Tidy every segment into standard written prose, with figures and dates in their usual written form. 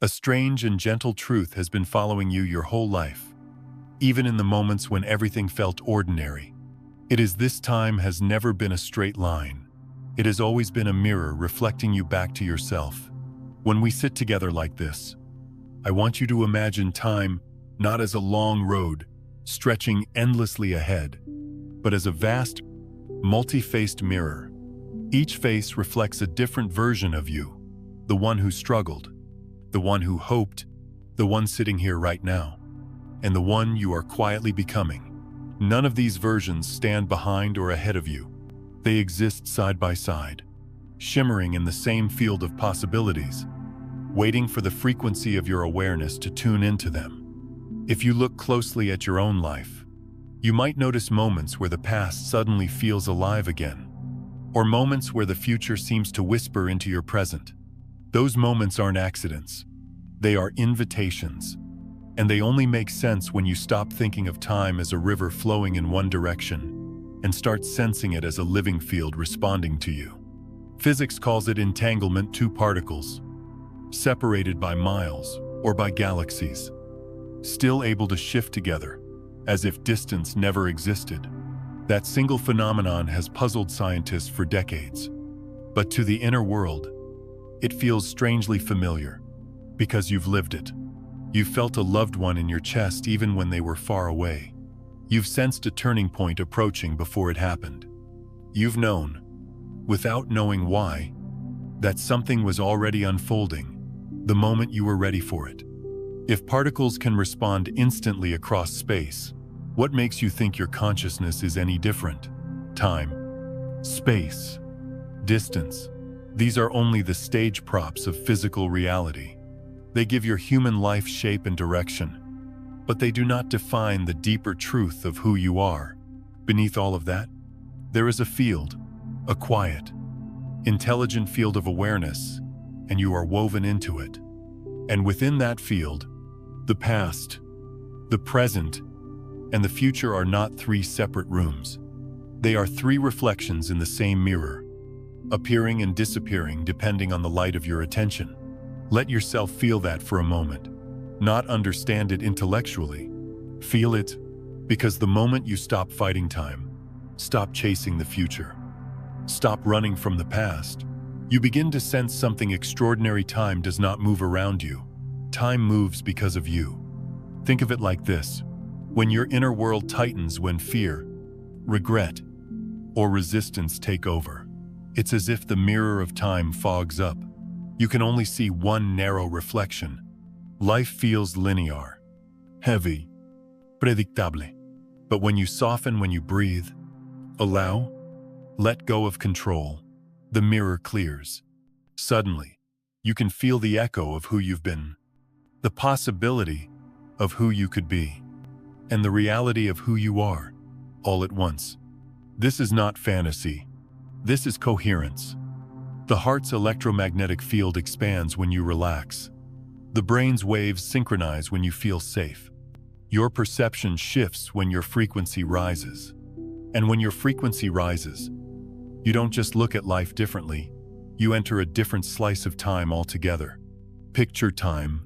A strange and gentle truth has been following you your whole life, even in the moments when everything felt ordinary. It is this time has never been a straight line. It has always been a mirror reflecting you back to yourself. When we sit together like this, I want you to imagine time not as a long road stretching endlessly ahead, but as a vast, multi-faced mirror. Each face reflects a different version of you, the one who struggled, the one who hoped, the one sitting here right now, and the one you are quietly becoming. None of these versions stand behind or ahead of you. They exist side by side, shimmering in the same field of possibilities, waiting for the frequency of your awareness to tune into them. If you look closely at your own life, you might notice moments where the past suddenly feels alive again, or moments where the future seems to whisper into your present. Those moments aren't accidents. They are invitations, and they only make sense when you stop thinking of time as a river flowing in one direction and start sensing it as a living field responding to you. Physics calls it entanglement. Two particles, separated by miles or by galaxies, still able to shift together, as if distance never existed. That single phenomenon has puzzled scientists for decades. But to the inner world, it feels strangely familiar, because you've lived it. You've felt a loved one in your chest even when they were far away. You've sensed a turning point approaching before it happened. You've known, without knowing why, that something was already unfolding the moment you were ready for it. If particles can respond instantly across space, what makes you think your consciousness is any different? Time, space, distance. These are only the stage props of physical reality. They give your human life shape and direction, but they do not define the deeper truth of who you are. Beneath all of that, there is a field, a quiet, intelligent field of awareness, and you are woven into it. And within that field, the past, the present, and the future are not three separate rooms. They are three reflections in the same mirror, appearing and disappearing depending on the light of your attention. Let yourself feel that for a moment. Not understand it intellectually. Feel it, because the moment you stop fighting time, stop chasing the future, stop running from the past, you begin to sense something extraordinary. Time does not move around you. Time moves because of you. Think of it like this. When your inner world tightens, when fear, regret, or resistance take over, it's as if the mirror of time fogs up. You can only see one narrow reflection. Life feels linear, heavy, predictable. But when you soften, when you breathe, allow, let go of control, the mirror clears. Suddenly, you can feel the echo of who you've been, the possibility of who you could be, and the reality of who you are, all at once. This is not fantasy. This is coherence. The heart's electromagnetic field expands when you relax. The brain's waves synchronize when you feel safe. Your perception shifts when your frequency rises. And when your frequency rises, you don't just look at life differently, you enter a different slice of time altogether. Picture time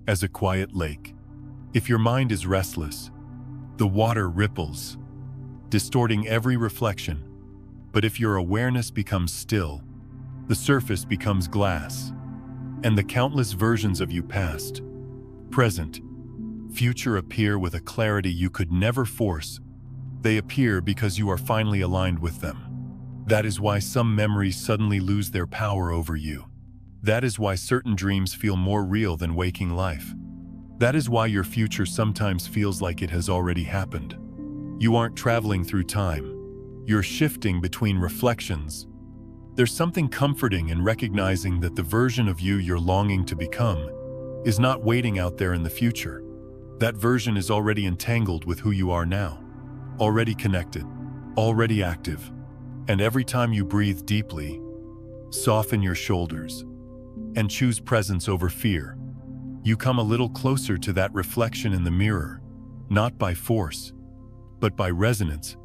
as a quiet lake. If your mind is restless, the water ripples, distorting every reflection. But if your awareness becomes still, the surface becomes glass, and the countless versions of you past, present, future appear with a clarity you could never force. They appear because you are finally aligned with them. That is why some memories suddenly lose their power over you. That is why certain dreams feel more real than waking life. That is why your future sometimes feels like it has already happened. You aren't traveling through time. You're shifting between reflections. There's something comforting in recognizing that the version of you you're longing to become is not waiting out there in the future. That version is already entangled with who you are now, already connected, already active. And every time you breathe deeply, soften your shoulders, and choose presence over fear, you come a little closer to that reflection in the mirror, not by force, but by resonance.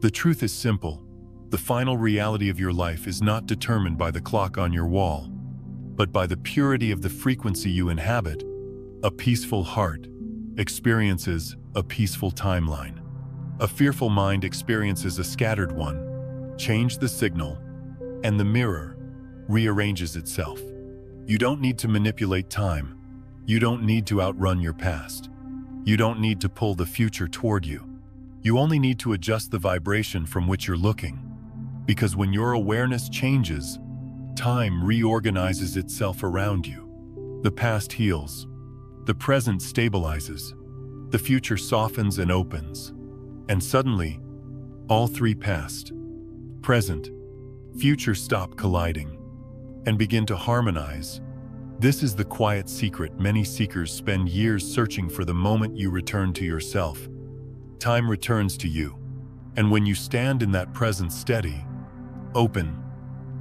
The truth is simple. The final reality of your life is not determined by the clock on your wall. but by the purity of the frequency you inhabit. A peaceful heart experiences a peaceful timeline. A fearful mind experiences a scattered one. Change the signal, and the mirror rearranges itself. You don't need to manipulate time. You don't need to outrun your past. You don't need to pull the future toward you. You only need to adjust the vibration from which you're looking. Because when your awareness changes, time reorganizes itself around you. The past heals. The present stabilizes. The future softens and opens. And suddenly, all three past, present, future stop colliding and begin to harmonize. This is the quiet secret many seekers spend years searching for, the moment you return to yourself. Time returns to you. And when you stand in that presence steady, open,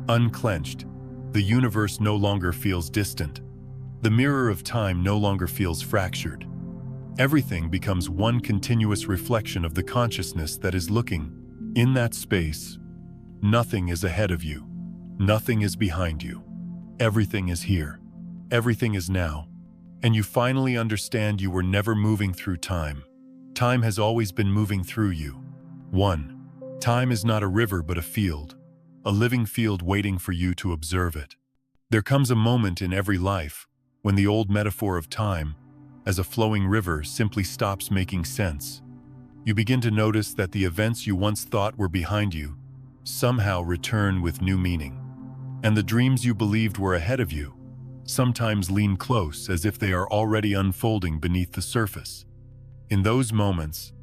unclenched, the universe no longer feels distant. The mirror of time no longer feels fractured. Everything becomes one continuous reflection of the consciousness that is looking. In that space, nothing is ahead of you. Nothing is behind you. Everything is here. Everything is now. And you finally understand you were never moving through time. Time has always been moving through you. 1. Time is not a river but a field. A living field waiting for you to observe it. There comes a moment in every life when the old metaphor of time as a flowing river simply stops making sense. You begin to notice that the events you once thought were behind you somehow return with new meaning. And the dreams you believed were ahead of you sometimes lean close, as if they are already unfolding beneath the surface. In those moments,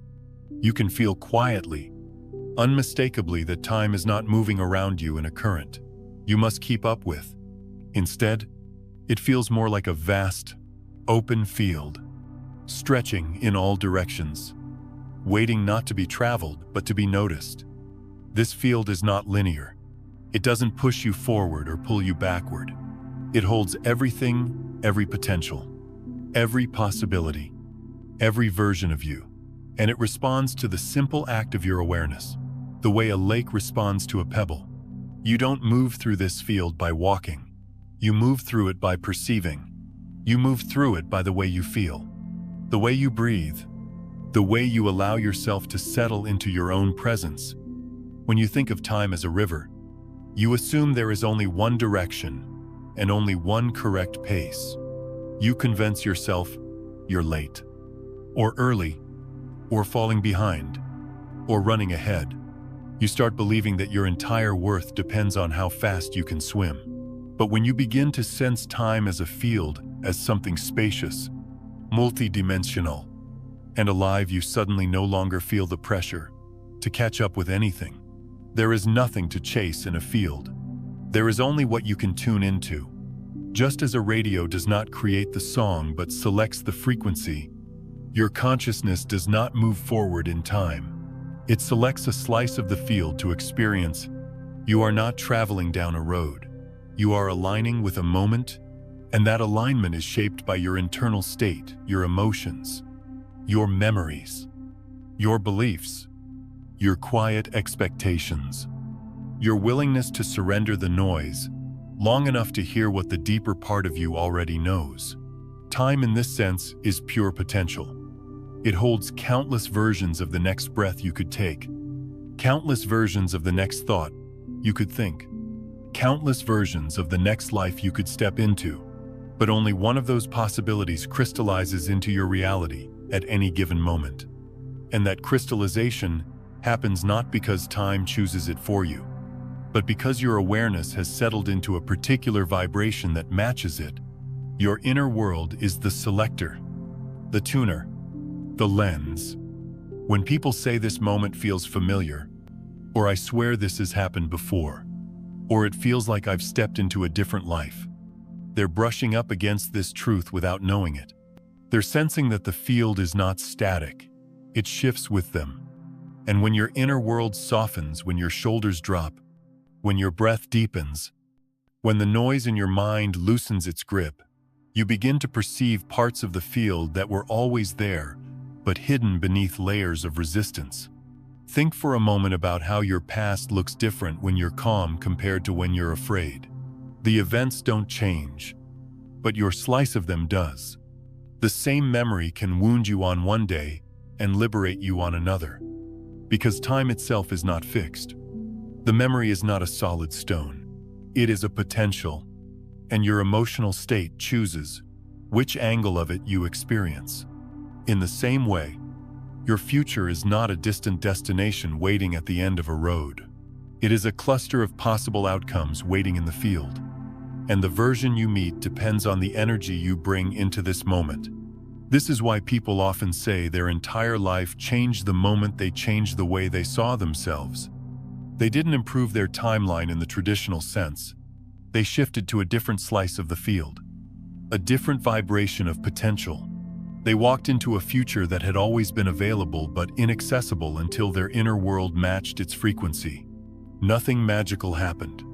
you can feel quietly, unmistakably, that time is not moving around you in a current you must keep up with. Instead, it feels more like a vast, open field, stretching in all directions, waiting not to be traveled but to be noticed. This field is not linear. It doesn't push you forward or pull you backward. It holds everything, every potential, every possibility, every version of you, and it responds to the simple act of your awareness, the way a lake responds to a pebble. You don't move through this field by walking. You move through it by perceiving. You move through it by the way you feel, the way you breathe, the way you allow yourself to settle into your own presence. When you think of time as a river, you assume there is only one direction and only one correct pace. You convince yourself you're late, or early, or falling behind, or running ahead. You start believing that your entire worth depends on how fast you can swim. But when you begin to sense time as a field, as something spacious, multidimensional, and alive, you suddenly no longer feel the pressure to catch up with anything. There is nothing to chase in a field. There is only what you can tune into. Just as a radio does not create the song but selects the frequency, your consciousness does not move forward in time. It selects a slice of the field to experience. You are not traveling down a road. You are aligning with a moment, and that alignment is shaped by your internal state, your emotions, your memories, your beliefs, your quiet expectations, your willingness to surrender the noise long enough to hear what the deeper part of you already knows. Time in this sense is pure potential. It holds countless versions of the next breath you could take, countless versions of the next thought you could think, countless versions of the next life you could step into. But only one of those possibilities crystallizes into your reality at any given moment. And that crystallization happens not because time chooses it for you, but because your awareness has settled into a particular vibration that matches it. Your inner world is the selector, the tuner, the lens. When people say this moment feels familiar, or I swear this has happened before, or it feels like I've stepped into a different life, they're brushing up against this truth without knowing it. They're sensing that the field is not static. It shifts with them. And when your inner world softens, when your shoulders drop, when your breath deepens, when the noise in your mind loosens its grip, you begin to perceive parts of the field that were always there, but hidden beneath layers of resistance. Think for a moment about how your past looks different when you're calm compared to when you're afraid. The events don't change, but your slice of them does. The same memory can wound you on one day and liberate you on another, because time itself is not fixed. The memory is not a solid stone. It is a potential, and your emotional state chooses which angle of it you experience. In the same way, your future is not a distant destination waiting at the end of a road. It is a cluster of possible outcomes waiting in the field, and the version you meet depends on the energy you bring into this moment. This is why people often say their entire life changed the moment they changed the way they saw themselves. They didn't improve their timeline in the traditional sense. They shifted to a different slice of the field, a different vibration of potential. They walked into a future that had always been available but inaccessible until their inner world matched its frequency. Nothing magical happened.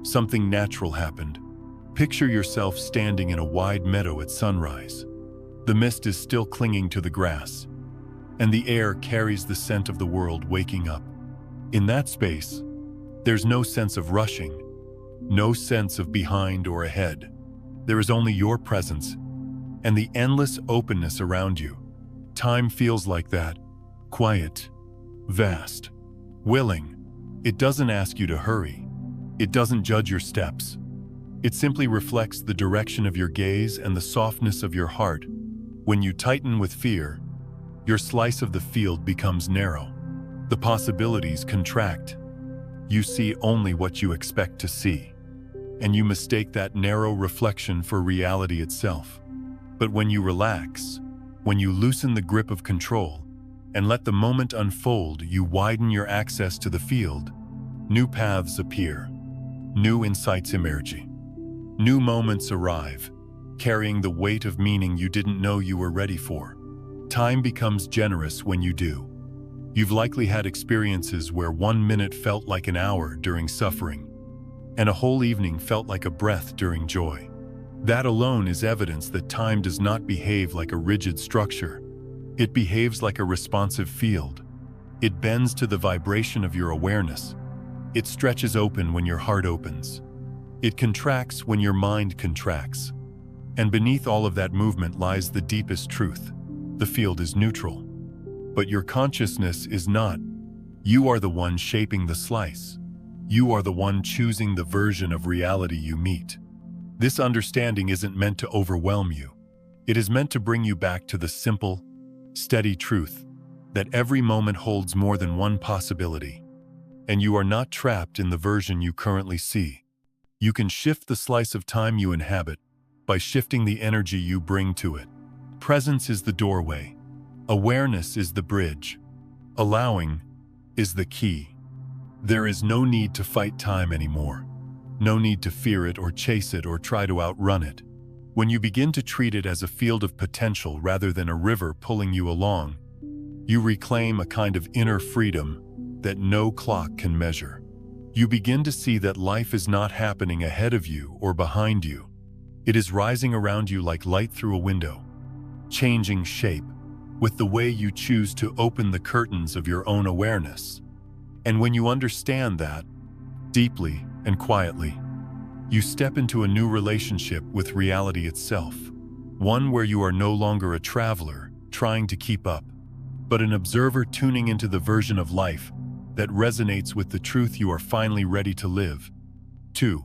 Something natural happened. Picture yourself standing in a wide meadow at sunrise. The mist is still clinging to the grass, and the air carries the scent of the world waking up. In that space, there's no sense of rushing, no sense of behind or ahead. There is only your presence and the endless openness around you. Time feels like that, quiet, vast, willing. It doesn't ask you to hurry. It doesn't judge your steps. It simply reflects the direction of your gaze and the softness of your heart. When you tighten with fear, your slice of the field becomes narrow. The possibilities contract. You see only what you expect to see, and you mistake that narrow reflection for reality itself. But when you relax, when you loosen the grip of control, and let the moment unfold, you widen your access to the field. New paths appear. New insights emerge. New moments arrive, carrying the weight of meaning you didn't know you were ready for. Time becomes generous when you do. You've likely had experiences where 1 minute felt like an hour during suffering, and a whole evening felt like a breath during joy. That alone is evidence that time does not behave like a rigid structure. It behaves like a responsive field. It bends to the vibration of your awareness. It stretches open when your heart opens. It contracts when your mind contracts. And beneath all of that movement lies the deepest truth. The field is neutral, but your consciousness is not. You are the one shaping the slice. You are the one choosing the version of reality you meet. This understanding isn't meant to overwhelm you. It is meant to bring you back to the simple, steady truth that every moment holds more than one possibility, and you are not trapped in the version you currently see. You can shift the slice of time you inhabit by shifting the energy you bring to it. Presence is the doorway. Awareness is the bridge. Allowing is the key. There is no need to fight time anymore. No need to fear it or chase it or try to outrun it. When you begin to treat it as a field of potential rather than a river pulling you along, you reclaim a kind of inner freedom that no clock can measure. You begin to see that life is not happening ahead of you or behind you. It is rising around you like light through a window, changing shape with the way you choose to open the curtains of your own awareness. And when you understand that, deeply and quietly, you step into a new relationship with reality itself, one where you are no longer a traveler trying to keep up, but an observer tuning into the version of life that resonates with the truth you are finally ready to live. 2.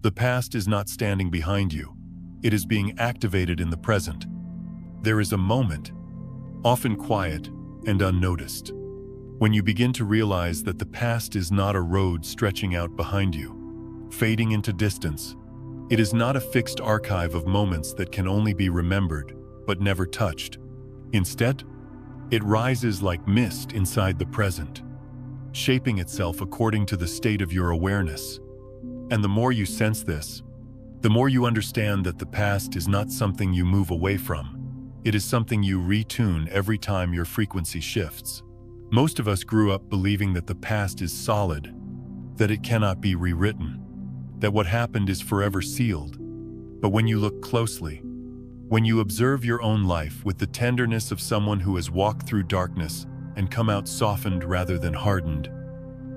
The past is not standing behind you. It is being activated in the present. There is a moment, often quiet and unnoticed, when you begin to realize that the past is not a road stretching out behind you, fading into distance. It is not a fixed archive of moments that can only be remembered but never touched. Instead, it rises like mist inside the present, shaping itself according to the state of your awareness. And the more you sense this, the more you understand that the past is not something you move away from. It is something you retune every time your frequency shifts. Most of us grew up believing that the past is solid, that it cannot be rewritten, that what happened is forever sealed. But when you look closely, when you observe your own life with the tenderness of someone who has walked through darkness and come out softened rather than hardened,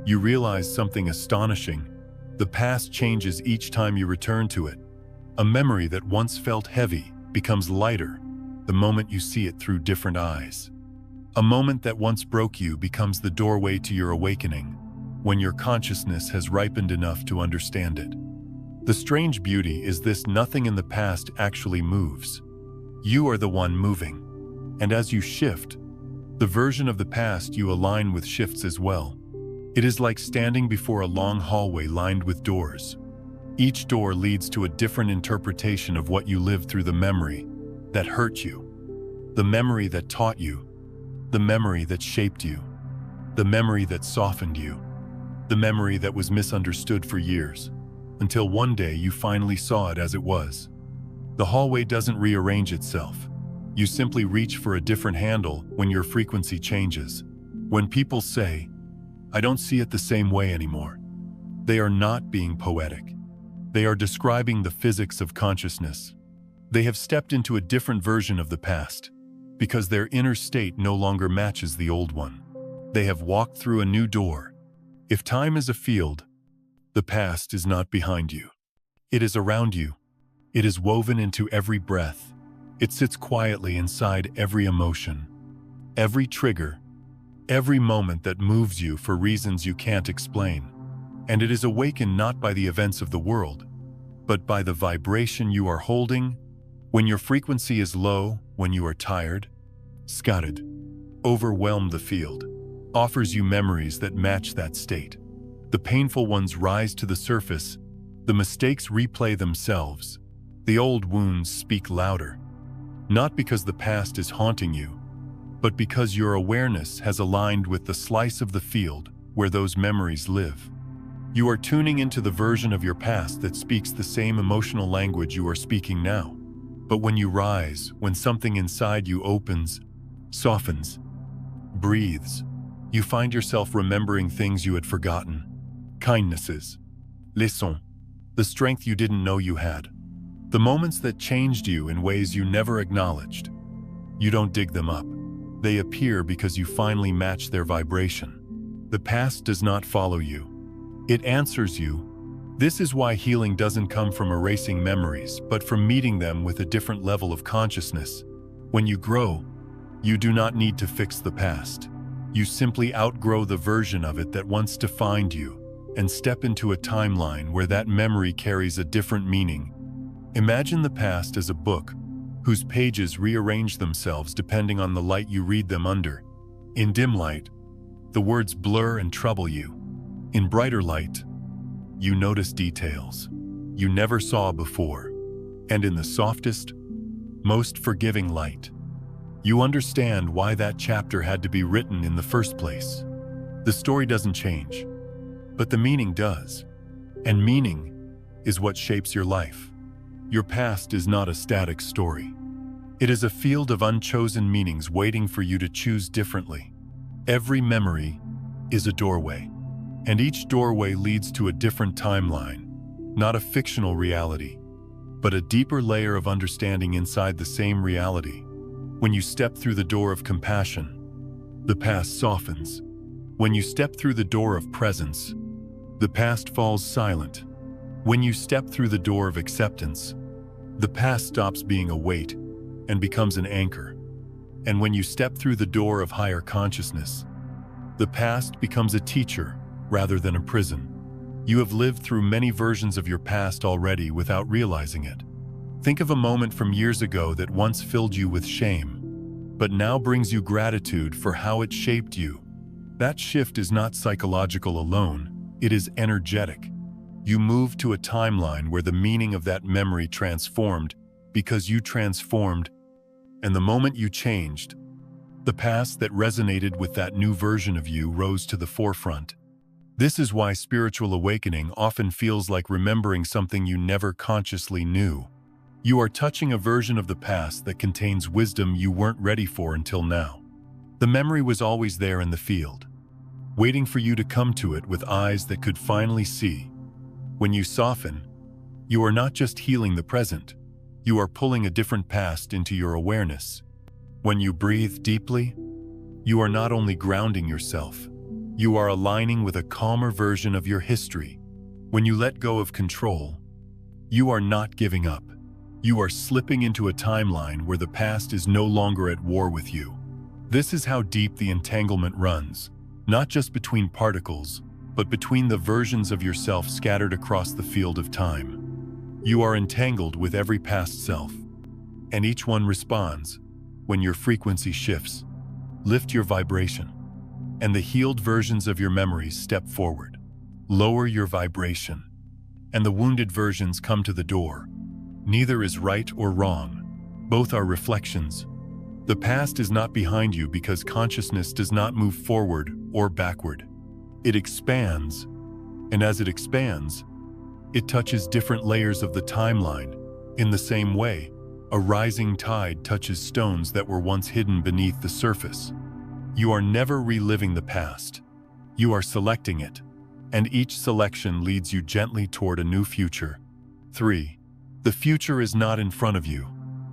you realize something astonishing. The past changes each time you return to it. A memory that once felt heavy becomes lighter the moment you see it through different eyes. A moment that once broke you becomes the doorway to your awakening, when your consciousness has ripened enough to understand it. The strange beauty is this: nothing in the past actually moves. You are the one moving. And as you shift, the version of the past you align with shifts as well. It is like standing before a long hallway lined with doors. Each door leads to a different interpretation of what you lived through: the memory that hurt you, the memory that taught you, the memory that shaped you, the memory that softened you, the memory that was misunderstood for years, until one day you finally saw it as it was. The hallway doesn't rearrange itself. You simply reach for a different handle when your frequency changes. When people say, "I don't see it the same way anymore," they are not being poetic. They are describing the physics of consciousness. They have stepped into a different version of the past, because their inner state no longer matches the old one. They have walked through a new door. If time is a field, the past is not behind you. It is around you. It is woven into every breath. It sits quietly inside every emotion, every trigger, every moment that moves you for reasons you can't explain. And it is awakened not by the events of the world, but by the vibration you are holding when your frequency is low, when you are tired, scattered, overwhelmed. The field offers you memories that match that state. The painful ones rise to the surface. The mistakes replay themselves. The old wounds speak louder. Not because the past is haunting you, but because your awareness has aligned with the slice of the field where those memories live. You are tuning into the version of your past that speaks the same emotional language you are speaking now. But when you rise, when something inside you opens, softens, breathes, you find yourself remembering things you had forgotten. Kindnesses, leçons, the strength you didn't know you had. The moments that changed you in ways you never acknowledged. You don't dig them up. They appear because you finally match their vibration. The past does not follow you. It answers you. This is why healing doesn't come from erasing memories, but from meeting them with a different level of consciousness. When you grow, you do not need to fix the past. You simply outgrow the version of it that once defined you and step into a timeline where that memory carries a different meaning. Imagine the past as a book whose pages rearrange themselves depending on the light you read them under. In dim light, the words blur and trouble you. In brighter light, you notice details you never saw before. And in the softest, most forgiving light, you understand why that chapter had to be written in the first place. The story doesn't change, but the meaning does. And meaning is what shapes your life. Your past is not a static story. It is a field of unchosen meanings waiting for you to choose differently. Every memory is a doorway, and each doorway leads to a different timeline, not a fictional reality, but a deeper layer of understanding inside the same reality. When you step through the door of compassion, the past softens. When you step through the door of presence, the past falls silent. When you step through the door of acceptance, the past stops being a weight and becomes an anchor. And when you step through the door of higher consciousness, the past becomes a teacher rather than a prison. You have lived through many versions of your past already without realizing it. Think of a moment from years ago that once filled you with shame, but now brings you gratitude for how it shaped you. That shift is not psychological alone, it is energetic. You move to a timeline where the meaning of that memory transformed because you transformed, and the moment you changed, the past that resonated with that new version of you rose to the forefront. This is why spiritual awakening often feels like remembering something you never consciously knew. You are touching a version of the past that contains wisdom you weren't ready for until now. The memory was always there in the field, waiting for you to come to it with eyes that could finally see. When you soften, you are not just healing the present, you are pulling a different past into your awareness. When you breathe deeply, you are not only grounding yourself, you are aligning with a calmer version of your history. When you let go of control, you are not giving up. You are slipping into a timeline where the past is no longer at war with you. This is how deep the entanglement runs, not just between particles, but between the versions of yourself scattered across the field of time. You are entangled with every past self, and each one responds when your frequency shifts. Lift your vibration, and the healed versions of your memories step forward. Lower your vibration, and the wounded versions come to the door. Neither is right or wrong. Both are reflections. The past is not behind you because consciousness does not move forward or backward. It expands, and as it expands, it touches different layers of the timeline. In the same way, a rising tide touches stones that were once hidden beneath the surface. You are never reliving the past. You are selecting it, and each selection leads you gently toward a new future. 3. The future is not in front of you.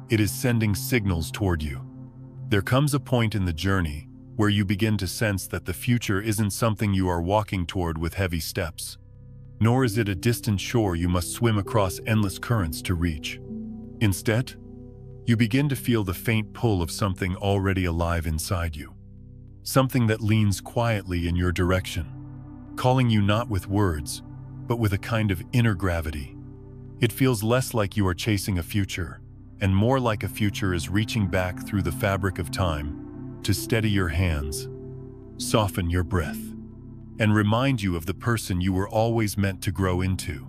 It is sending signals toward you. There comes a point in the journey where you begin to sense that the future isn't something you are walking toward with heavy steps, nor is it a distant shore you must swim across endless currents to reach. Instead, you begin to feel the faint pull of something already alive inside you, something that leans quietly in your direction, calling you not with words, but with a kind of inner gravity. It feels less like you are chasing a future, and more like a future is reaching back through the fabric of time to steady your hands, soften your breath, and remind you of the person you were always meant to grow into.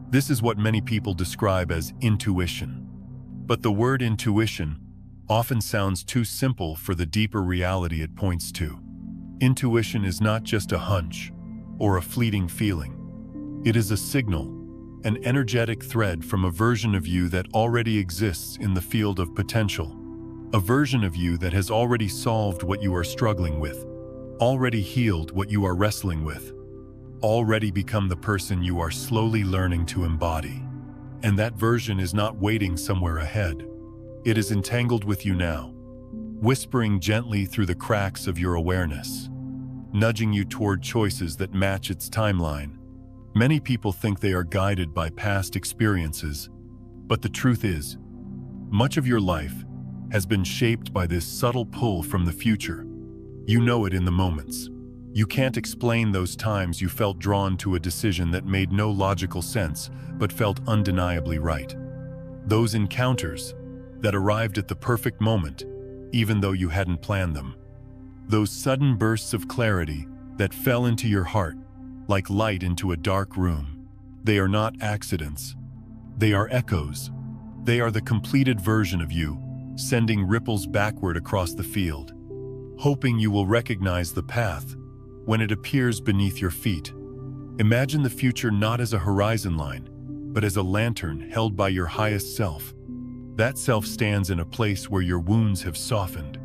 This is what many people describe as intuition. But the word intuition often sounds too simple for the deeper reality it points to. Intuition is not just a hunch or a fleeting feeling. It is a signal, an energetic thread from a version of you that already exists in the field of potential, a version of you that has already solved what you are struggling with, already healed what you are wrestling with, already become the person you are slowly learning to embody. And that version is not waiting somewhere ahead. It is entangled with you now, whispering gently through the cracks of your awareness, nudging you toward choices that match its timeline. Many people think they are guided by past experiences, but the truth is, much of your life has been shaped by this subtle pull from the future. You know it in the moments. You can't explain those times you felt drawn to a decision that made no logical sense but felt undeniably right. Those encounters that arrived at the perfect moment, even though you hadn't planned them. Those sudden bursts of clarity that fell into your heart like light into a dark room. They are not accidents. They are echoes. They are the completed version of you, sending ripples backward across the field, hoping you will recognize the path when it appears beneath your feet. Imagine the future not as a horizon line, but as a lantern held by your highest self. That self stands in a place where your wounds have softened,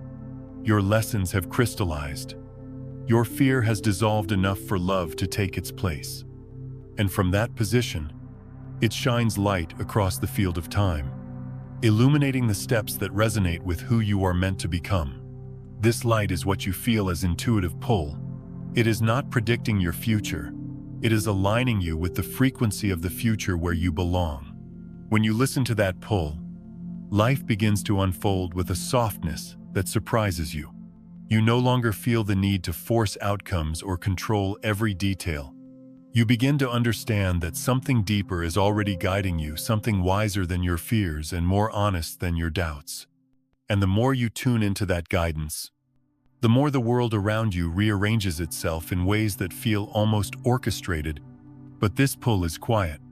your lessons have crystallized, your fear has dissolved enough for love to take its place. And from that position, it shines light across the field of time, illuminating the steps that resonate with who you are meant to become. This light is what you feel as intuitive pull. It is not predicting your future. It is aligning you with the frequency of the future where you belong. When you listen to that pull, life begins to unfold with a softness that surprises you. You no longer feel the need to force outcomes or control every detail. You begin to understand that something deeper is already guiding you, something wiser than your fears and more honest than your doubts. And the more you tune into that guidance, the more the world around you rearranges itself in ways that feel almost orchestrated. But this pull is quiet,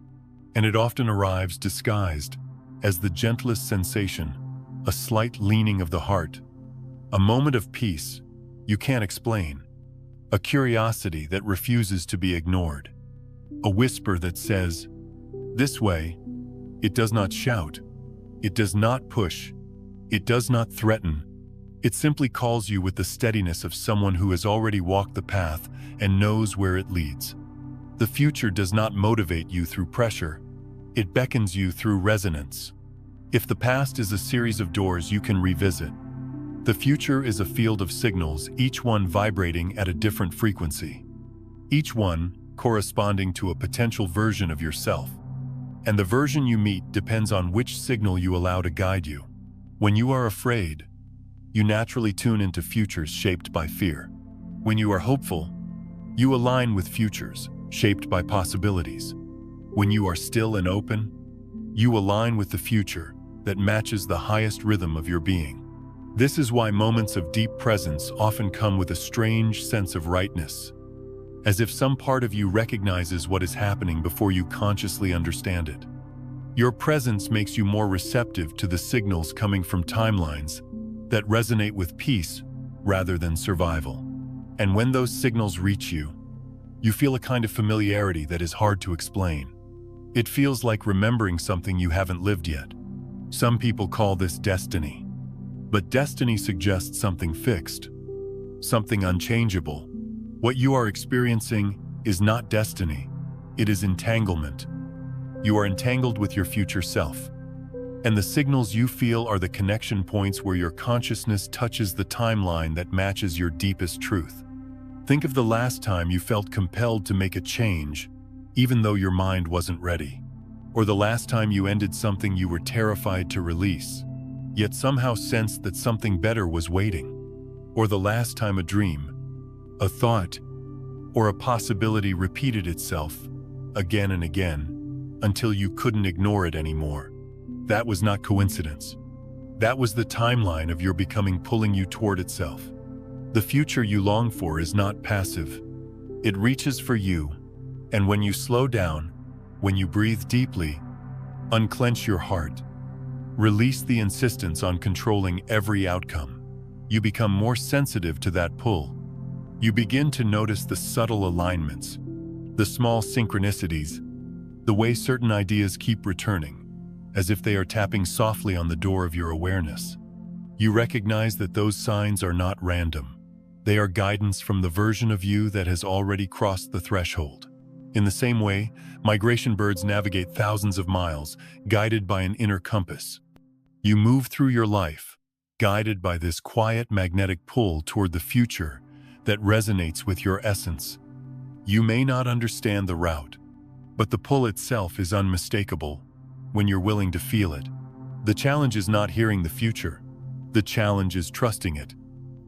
and it often arrives disguised as the gentlest sensation, a slight leaning of the heart, a moment of peace you can't explain, a curiosity that refuses to be ignored, a whisper that says, "This way." It does not shout, it does not push, it does not threaten. It simply calls you with the steadiness of someone who has already walked the path and knows where it leads. The future does not motivate you through pressure, it beckons you through resonance. If the past is a series of doors you can revisit, the future is a field of signals, each one vibrating at a different frequency. Each one corresponding to a potential version of yourself. And the version you meet depends on which signal you allow to guide you. When you are afraid, you naturally tune into futures shaped by fear. When you are hopeful, you align with futures shaped by possibilities. When you are still and open, you align with the future that matches the highest rhythm of your being. This is why moments of deep presence often come with a strange sense of rightness, as if some part of you recognizes what is happening before you consciously understand it. Your presence makes you more receptive to the signals coming from timelines that resonate with peace rather than survival. And when those signals reach you, you feel a kind of familiarity that is hard to explain. It feels like remembering something you haven't lived yet. Some people call this destiny. But destiny suggests something fixed, something unchangeable. What you are experiencing is not destiny, it is entanglement. You are entangled with your future self. And the signals you feel are the connection points where your consciousness touches the timeline that matches your deepest truth. Think of the last time you felt compelled to make a change, even though your mind wasn't ready. Or the last time you ended something you were terrified to release, yet somehow sensed that something better was waiting. Or the last time a dream, a thought, or a possibility repeated itself again and again until you couldn't ignore it anymore. That was not coincidence. That was the timeline of your becoming pulling you toward itself. The future you long for is not passive. It reaches for you, and when you slow down, when you breathe deeply, unclench your heart, release the insistence on controlling every outcome, you become more sensitive to that pull. You begin to notice the subtle alignments, the small synchronicities, the way certain ideas keep returning, as if they are tapping softly on the door of your awareness. You recognize that those signs are not random. They are guidance from the version of you that has already crossed the threshold. In the same way, migration birds navigate thousands of miles, guided by an inner compass. You move through your life, guided by this quiet magnetic pull toward the future that resonates with your essence. You may not understand the route, but the pull itself is unmistakable when you're willing to feel it. The challenge is not hearing the future. The challenge is trusting it.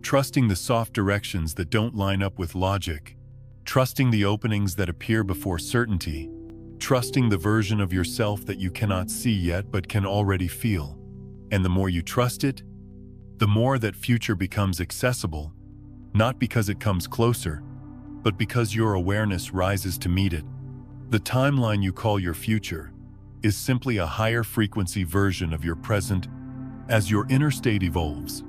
Trusting the soft directions that don't line up with logic. Trusting the openings that appear before certainty. Trusting the version of yourself that you cannot see yet but can already feel. And the more you trust it, the more that future becomes accessible, not because it comes closer, but because your awareness rises to meet it. The timeline you call your future is simply a higher frequency version of your present. As your inner state evolves,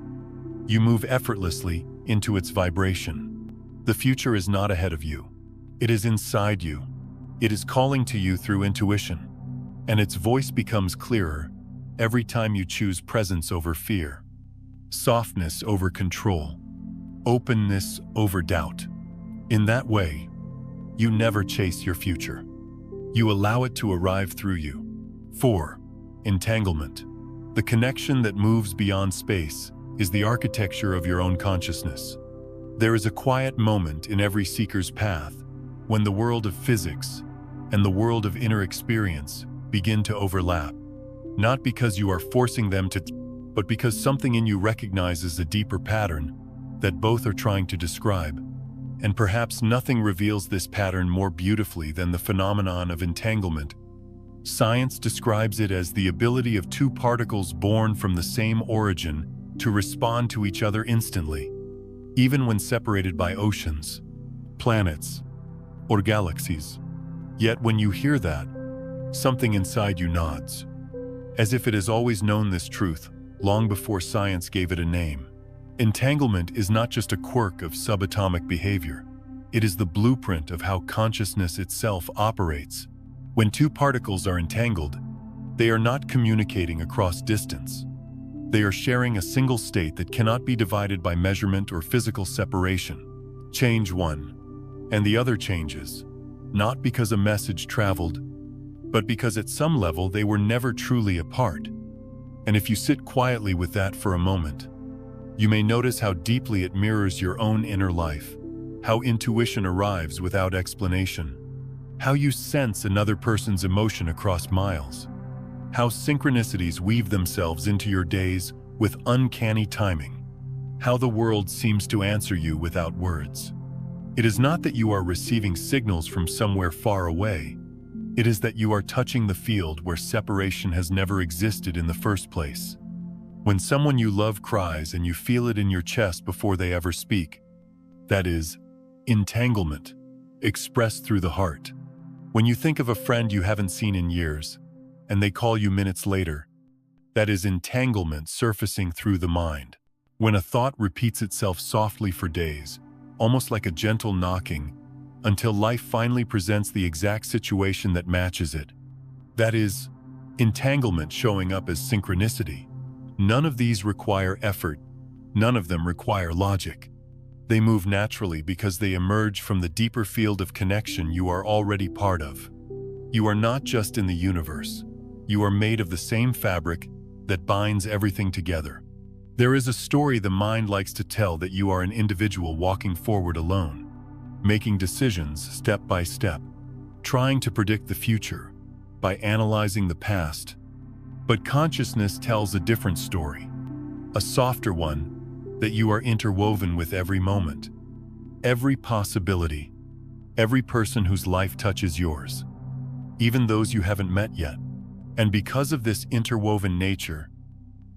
you move effortlessly into its vibration. The future is not ahead of you. It is inside you. It is calling to you through intuition, and its voice becomes clearer every time you choose presence over fear, softness over control, openness over doubt. In that way, you never chase your future. You allow it to arrive through you. 4. Entanglement. The connection that moves beyond space is the architecture of your own consciousness. There is a quiet moment in every seeker's path when the world of physics and the world of inner experience begin to overlap. Not because you are forcing them to, but because something in you recognizes a deeper pattern that both are trying to describe. And perhaps nothing reveals this pattern more beautifully than the phenomenon of entanglement. Science describes it as the ability of two particles born from the same origin to respond to each other instantly, even when separated by oceans, planets, or galaxies. Yet when you hear that, something inside you nods, as if it has always known this truth long before science gave it a name. Entanglement is not just a quirk of subatomic behavior. It is the blueprint of how consciousness itself operates. When two particles are entangled, they are not communicating across distance. They are sharing a single state that cannot be divided by measurement or physical separation. Change one, and the other changes, not because a message traveled, but because at some level they were never truly apart. And if you sit quietly with that for a moment, you may notice how deeply it mirrors your own inner life, how intuition arrives without explanation, how you sense another person's emotion across miles, how synchronicities weave themselves into your days with uncanny timing, how the world seems to answer you without words. It is not that you are receiving signals from somewhere far away. It is that you are touching the field where separation has never existed in the first place. When someone you love cries and you feel it in your chest before they ever speak, that is entanglement, expressed through the heart. When you think of a friend you haven't seen in years, and they call you minutes later, that is entanglement surfacing through the mind. When a thought repeats itself softly for days, almost like a gentle knocking, until life finally presents the exact situation that matches it. That is entanglement showing up as synchronicity. None of these require effort. None of them require logic. They move naturally because they emerge from the deeper field of connection you are already part of. You are not just in the universe. You are made of the same fabric that binds everything together. There is a story the mind likes to tell that you are an individual walking forward alone, making decisions step by step, trying to predict the future by analyzing the past. But consciousness tells a different story, a softer one, that you are interwoven with every moment, every possibility, every person whose life touches yours, even those you haven't met yet. And because of this interwoven nature,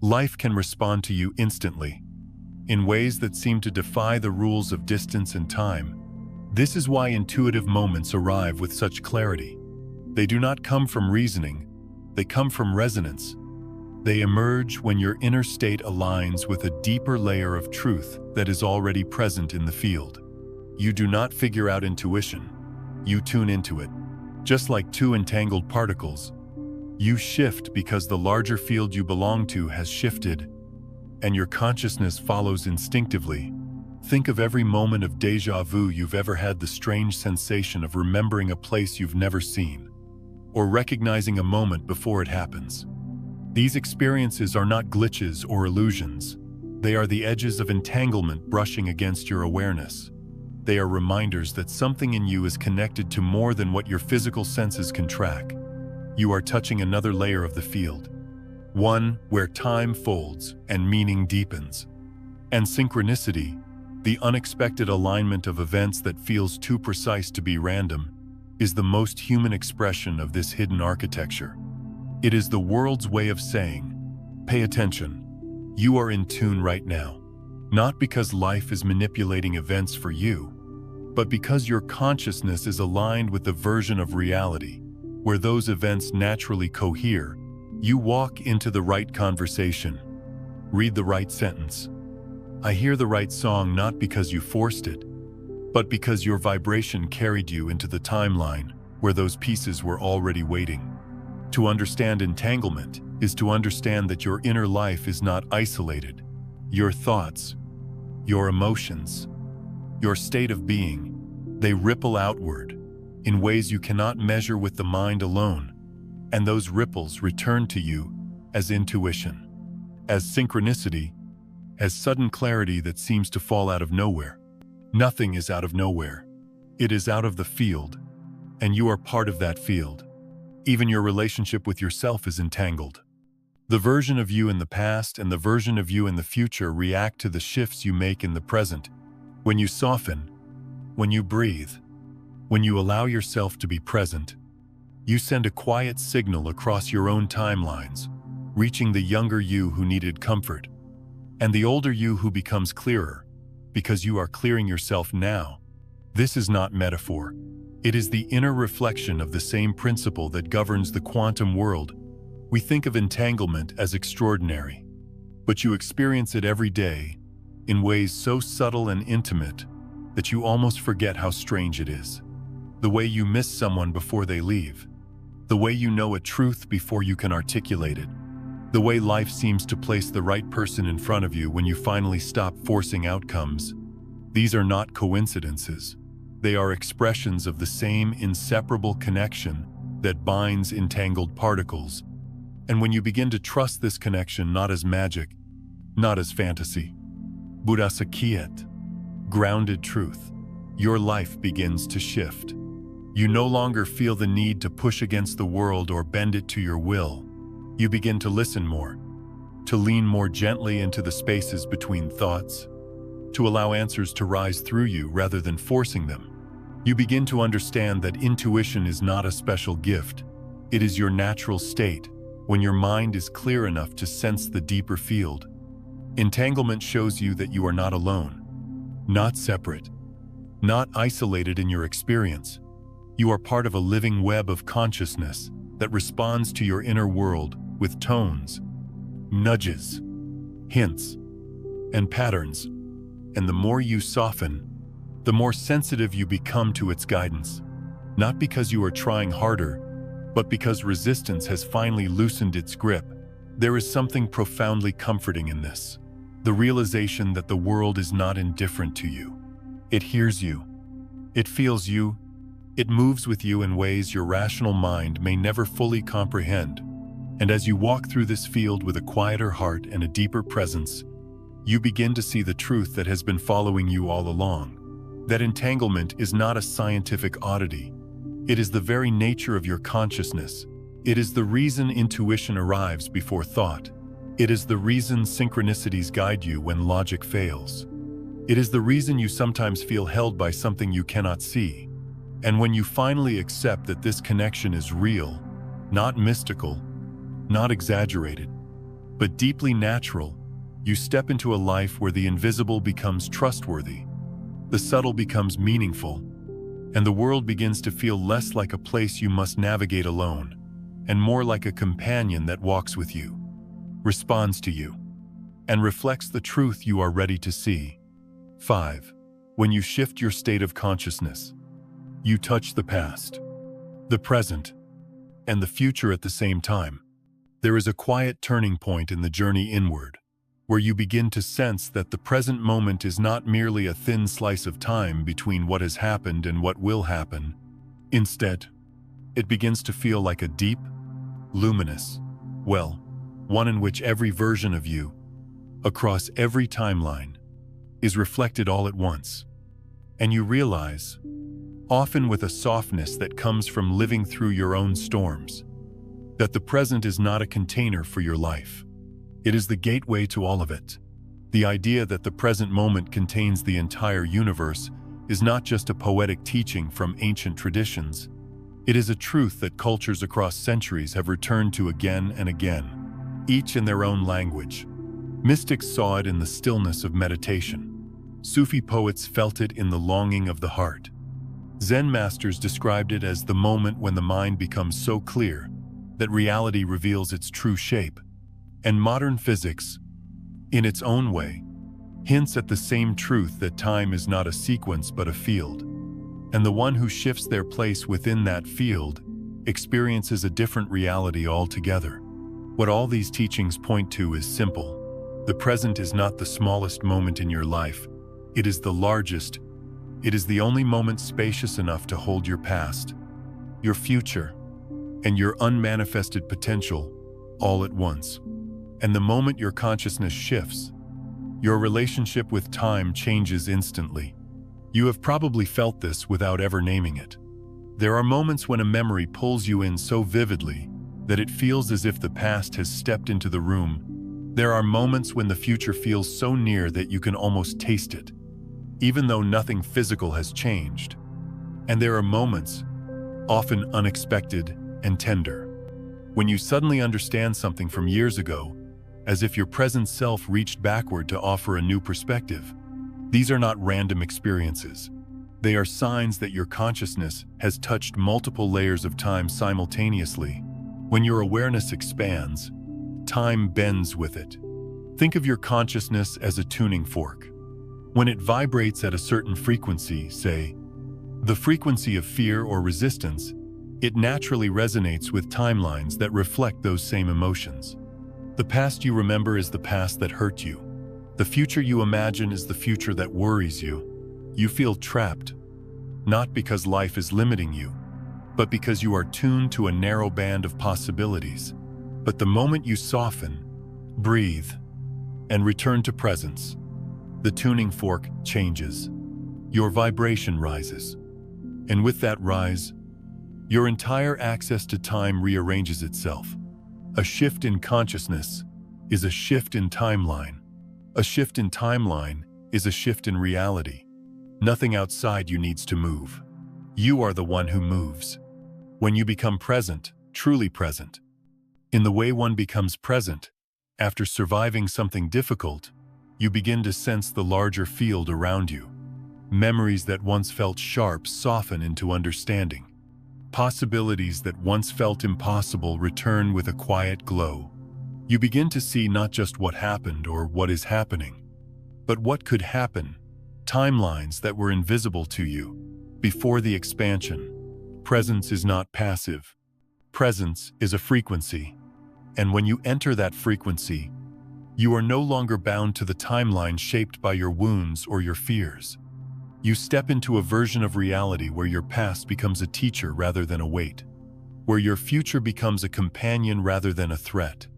life can respond to you instantly, in ways that seem to defy the rules of distance and time. This is why intuitive moments arrive with such clarity. They do not come from reasoning, they come from resonance. They emerge when your inner state aligns with a deeper layer of truth that is already present in the field. You do not figure out intuition, you tune into it. Just like two entangled particles, you shift because the larger field you belong to has shifted, and your consciousness follows instinctively. Think of every moment of déjà vu you've ever had, the strange sensation of remembering a place you've never seen, or recognizing a moment before it happens. These experiences are not glitches or illusions. They are the edges of entanglement brushing against your awareness. They are reminders that something in you is connected to more than what your physical senses can track. You are touching another layer of the field, one where time folds and meaning deepens. And synchronicity, the unexpected alignment of events that feels too precise to be random, is the most human expression of this hidden architecture. It is the world's way of saying, pay attention, you are in tune right now. Not because life is manipulating events for you, but because your consciousness is aligned with the version of reality where those events naturally cohere. You walk into the right conversation, read the right sentence. I hear the right song not because you forced it, but because your vibration carried you into the timeline where those pieces were already waiting. To understand entanglement is to understand that your inner life is not isolated. Your thoughts, your emotions, your state of being, they ripple outward in ways you cannot measure with the mind alone, and those ripples return to you as intuition, as synchronicity, as sudden clarity that seems to fall out of nowhere. Nothing is out of nowhere. It is out of the field, and you are part of that field. Even your relationship with yourself is entangled. The version of you in the past and the version of you in the future react to the shifts you make in the present. When you soften, when you breathe, when you allow yourself to be present, you send a quiet signal across your own timelines, reaching the younger you who needed comfort, and the older you who becomes clearer, because you are clearing yourself now. This is not metaphor. It is the inner reflection of the same principle that governs the quantum world. We think of entanglement as extraordinary, but you experience it every day in ways so subtle and intimate that you almost forget how strange it is. The way you miss someone before they leave, the way you know a truth before you can articulate it, the way life seems to place the right person in front of you when you finally stop forcing outcomes. These are not coincidences. They are expressions of the same inseparable connection that binds entangled particles. And when you begin to trust this connection not as magic, not as fantasy, but as a quiet, grounded truth, your life begins to shift. You no longer feel the need to push against the world or bend it to your will. You begin to listen more, to lean more gently into the spaces between thoughts, to allow answers to rise through you rather than forcing them. You begin to understand that intuition is not a special gift. It is your natural state, when your mind is clear enough to sense the deeper field. Entanglement shows you that you are not alone, not separate, not isolated in your experience. You are part of a living web of consciousness that responds to your inner world with tones, nudges, hints, and patterns. And the more you soften, the more sensitive you become to its guidance. Not because you are trying harder, but because resistance has finally loosened its grip. There is something profoundly comforting in this. The realization that the world is not indifferent to you. It hears you. It feels you. It moves with you in ways your rational mind may never fully comprehend. And as you walk through this field with a quieter heart and a deeper presence, you begin to see the truth that has been following you all along. That entanglement is not a scientific oddity. It is the very nature of your consciousness. It is the reason intuition arrives before thought. It is the reason synchronicities guide you when logic fails. It is the reason you sometimes feel held by something you cannot see. And when you finally accept that this connection is real, not mystical, not exaggerated, but deeply natural, you step into a life where the invisible becomes trustworthy, the subtle becomes meaningful, and the world begins to feel less like a place you must navigate alone, and more like a companion that walks with you, responds to you, and reflects the truth you are ready to see. 5. When you shift your state of consciousness, you touch the past, the present, and the future at the same time. There is a quiet turning point in the journey inward, where you begin to sense that the present moment is not merely a thin slice of time between what has happened and what will happen. Instead, it begins to feel like a deep, luminous well, one in which every version of you, across every timeline, is reflected all at once. And you realize, often with a softness that comes from living through your own storms, that the present is not a container for your life. It is the gateway to all of it. The idea that the present moment contains the entire universe is not just a poetic teaching from ancient traditions. It is a truth that cultures across centuries have returned to again and again, each in their own language. Mystics saw it in the stillness of meditation. Sufi poets felt it in the longing of the heart. Zen masters described it as the moment when the mind becomes so clear that reality reveals its true shape. And modern physics, in its own way, hints at the same truth that time is not a sequence but a field. And the one who shifts their place within that field experiences a different reality altogether. What all these teachings point to is simple. The present is not the smallest moment in your life. It is the largest. It is the only moment spacious enough to hold your past, your future, and your unmanifested potential all at once. And the moment your consciousness shifts, your relationship with time changes instantly. You have probably felt this without ever naming it. There are moments when a memory pulls you in so vividly that it feels as if the past has stepped into the room. There are moments when the future feels so near that you can almost taste it, even though nothing physical has changed. And there are moments, often unexpected and tender, when you suddenly understand something from years ago, as if your present self reached backward to offer a new perspective. These are not random experiences. They are signs that your consciousness has touched multiple layers of time simultaneously. When your awareness expands, time bends with it. Think of your consciousness as a tuning fork. When it vibrates at a certain frequency, say, the frequency of fear or resistance, it naturally resonates with timelines that reflect those same emotions. The past you remember is the past that hurt you. The future you imagine is the future that worries you. You feel trapped, not because life is limiting you, but because you are tuned to a narrow band of possibilities. But the moment you soften, breathe, and return to presence, the tuning fork changes. Your vibration rises. And with that rise, Your entire access to time rearranges itself. A shift in consciousness is a shift in timeline. A shift in timeline is a shift in reality. Nothing outside you needs to move. You are the one who moves. When you become present, truly present, in the way one becomes present, after surviving something difficult, you begin to sense the larger field around you. Memories that once felt sharp soften into understanding. Possibilities that once felt impossible return with a quiet glow. You begin to see not just what happened or what is happening, but what could happen, timelines that were invisible to you before the expansion. Presence is not passive. Presence is a frequency. And when you enter that frequency, you are no longer bound to the timeline shaped by your wounds or your fears. You step into a version of reality where your past becomes a teacher rather than a weight, where your future becomes a companion rather than a threat,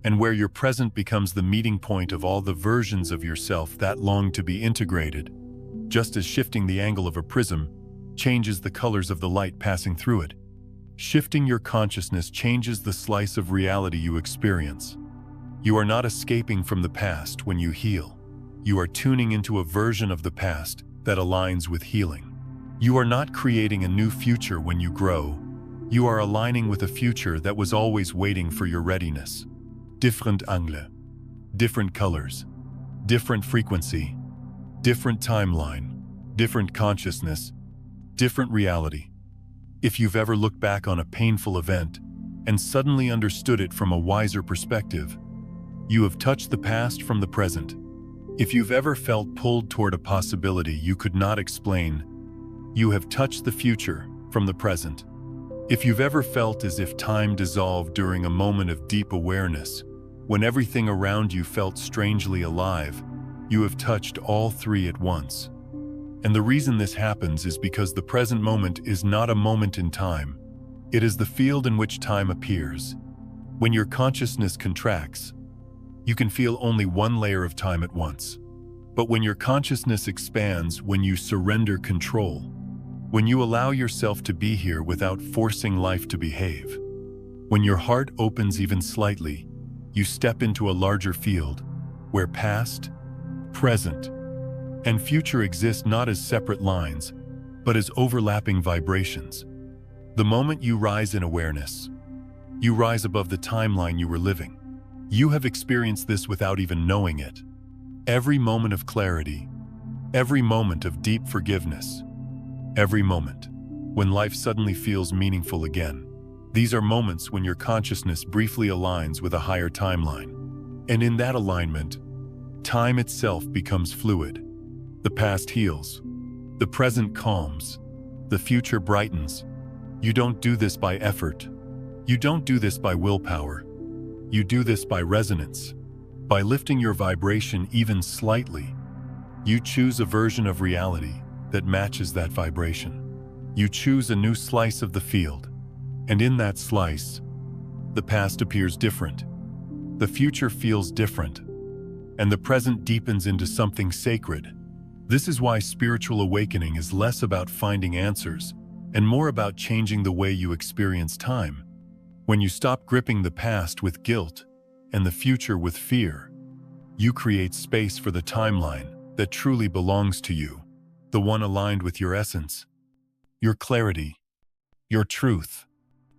and where your present becomes the meeting point of all the versions of yourself that long to be integrated, just as shifting the angle of a prism changes the colors of the light passing through it. Shifting your consciousness changes the slice of reality you experience. You are not escaping from the past when you heal. You are tuning into a version of the past that aligns with healing. You are not creating a new future when you grow. You are aligning with a future that was always waiting for your readiness. Different angle, different colors, different frequency, different timeline, different consciousness, different reality. If you've ever looked back on a painful event and suddenly understood it from a wiser perspective, you have touched the past from the present. If you've ever felt pulled toward a possibility you could not explain, you have touched the future from the present. If you've ever felt as if time dissolved during a moment of deep awareness, when everything around you felt strangely alive, you have touched all three at once. And the reason this happens is because the present moment is not a moment in time. It is the field in which time appears. When your consciousness contracts, you can feel only one layer of time at once. But when your consciousness expands, when you surrender control, when you allow yourself to be here without forcing life to behave, when your heart opens even slightly, you step into a larger field where past, present, and future exist not as separate lines, but as overlapping vibrations. The moment you rise in awareness, you rise above the timeline you were living. You have experienced this without even knowing it. Every moment of clarity, every moment of deep forgiveness, every moment when life suddenly feels meaningful again. These are moments when your consciousness briefly aligns with a higher timeline. And in that alignment, time itself becomes fluid. The past heals, the present calms, the future brightens. You don't do this by effort. You don't do this by willpower. You do this by resonance. By lifting your vibration even slightly, you choose a version of reality that matches that vibration. You choose a new slice of the field, and in that slice, the past appears different. The future feels different, and the present deepens into something sacred. This is why spiritual awakening is less about finding answers and more about changing the way you experience time. When you stop gripping the past with guilt and the future with fear, you create space for the timeline that truly belongs to you, the one aligned with your essence, your clarity, your truth.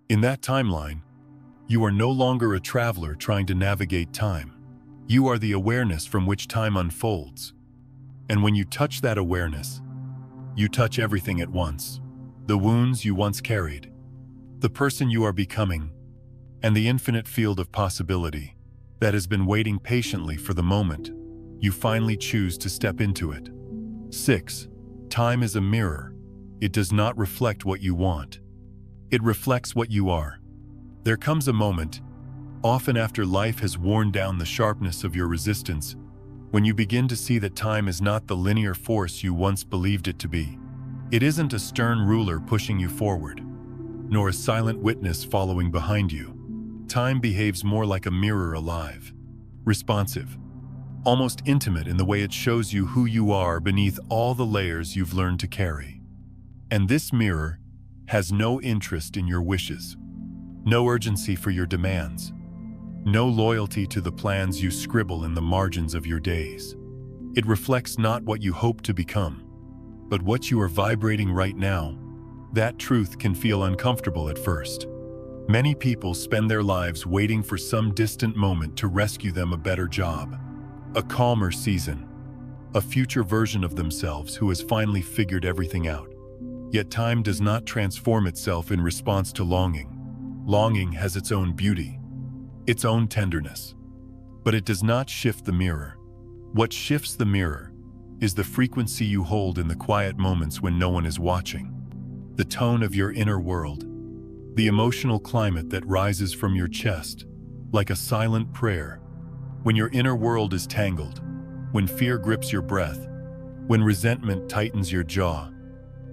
In that timeline, you are no longer a traveler trying to navigate time. You are the awareness from which time unfolds. And when you touch that awareness, you touch everything at once. The wounds you once carried, the person you are becoming, and the infinite field of possibility that has been waiting patiently for the moment you finally choose to step into it. 6. Time is a mirror. It does not reflect what you want. It reflects what you are. There comes a moment, often after life has worn down the sharpness of your resistance, when you begin to see that time is not the linear force you once believed it to be. It isn't a stern ruler pushing you forward, nor a silent witness following behind you. Time behaves more like a mirror, alive, responsive, almost intimate in the way it shows you who you are beneath all the layers you've learned to carry. And this mirror has no interest in your wishes, no urgency for your demands, no loyalty to the plans you scribble in the margins of your days. It reflects not what you hope to become, but what you are vibrating right now. That truth can feel uncomfortable at first. Many people spend their lives waiting for some distant moment to rescue them a better job, a calmer season, a future version of themselves who has finally figured everything out. Yet time does not transform itself in response to longing. Longing has its own beauty, its own tenderness, but it does not shift the mirror. What shifts the mirror is the frequency you hold in the quiet moments when no one is watching, the tone of your inner world, the emotional climate that rises from your chest like a silent prayer. When your inner world is tangled, when fear grips your breath, when resentment tightens your jaw,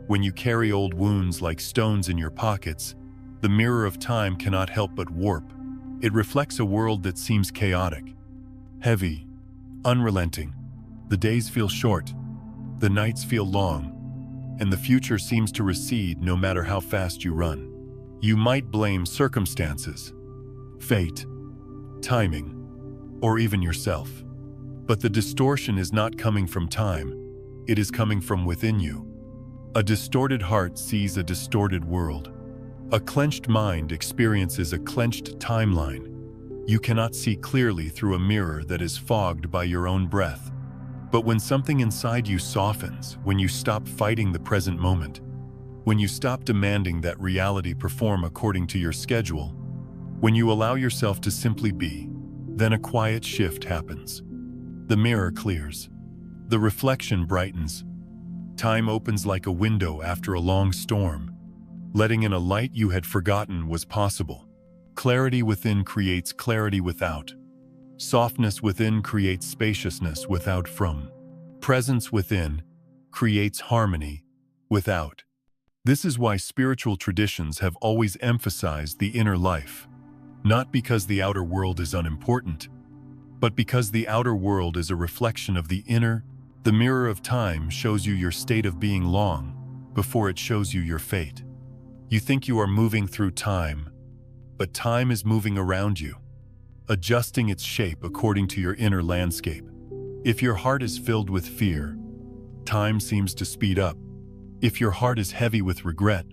when you carry old wounds like stones in your pockets, the mirror of time cannot help but warp. It reflects a world that seems chaotic, heavy, unrelenting. The days feel short, the nights feel long, and the future seems to recede no matter how fast you run. You might blame circumstances, fate, timing, or even yourself. But the distortion is not coming from time, it is coming from within you. A distorted heart sees a distorted world. A clenched mind experiences a clenched timeline. You cannot see clearly through a mirror that is fogged by your own breath. But when something inside you softens, when you stop fighting the present moment, when you stop demanding that reality perform according to your schedule, when you allow yourself to simply be, then a quiet shift happens. The mirror clears. The reflection brightens. Time opens like a window after a long storm, letting in a light you had forgotten was possible. Clarity within creates clarity without. Softness within creates spaciousness without from. Presence within creates harmony without. This is why spiritual traditions have always emphasized the inner life, not because the outer world is unimportant, but because the outer world is a reflection of the inner. The mirror of time shows you your state of being long before it shows you your fate. You think you are moving through time, but time is moving around you, adjusting its shape according to your inner landscape. If your heart is filled with fear, time seems to speed up. If your heart is heavy with regret,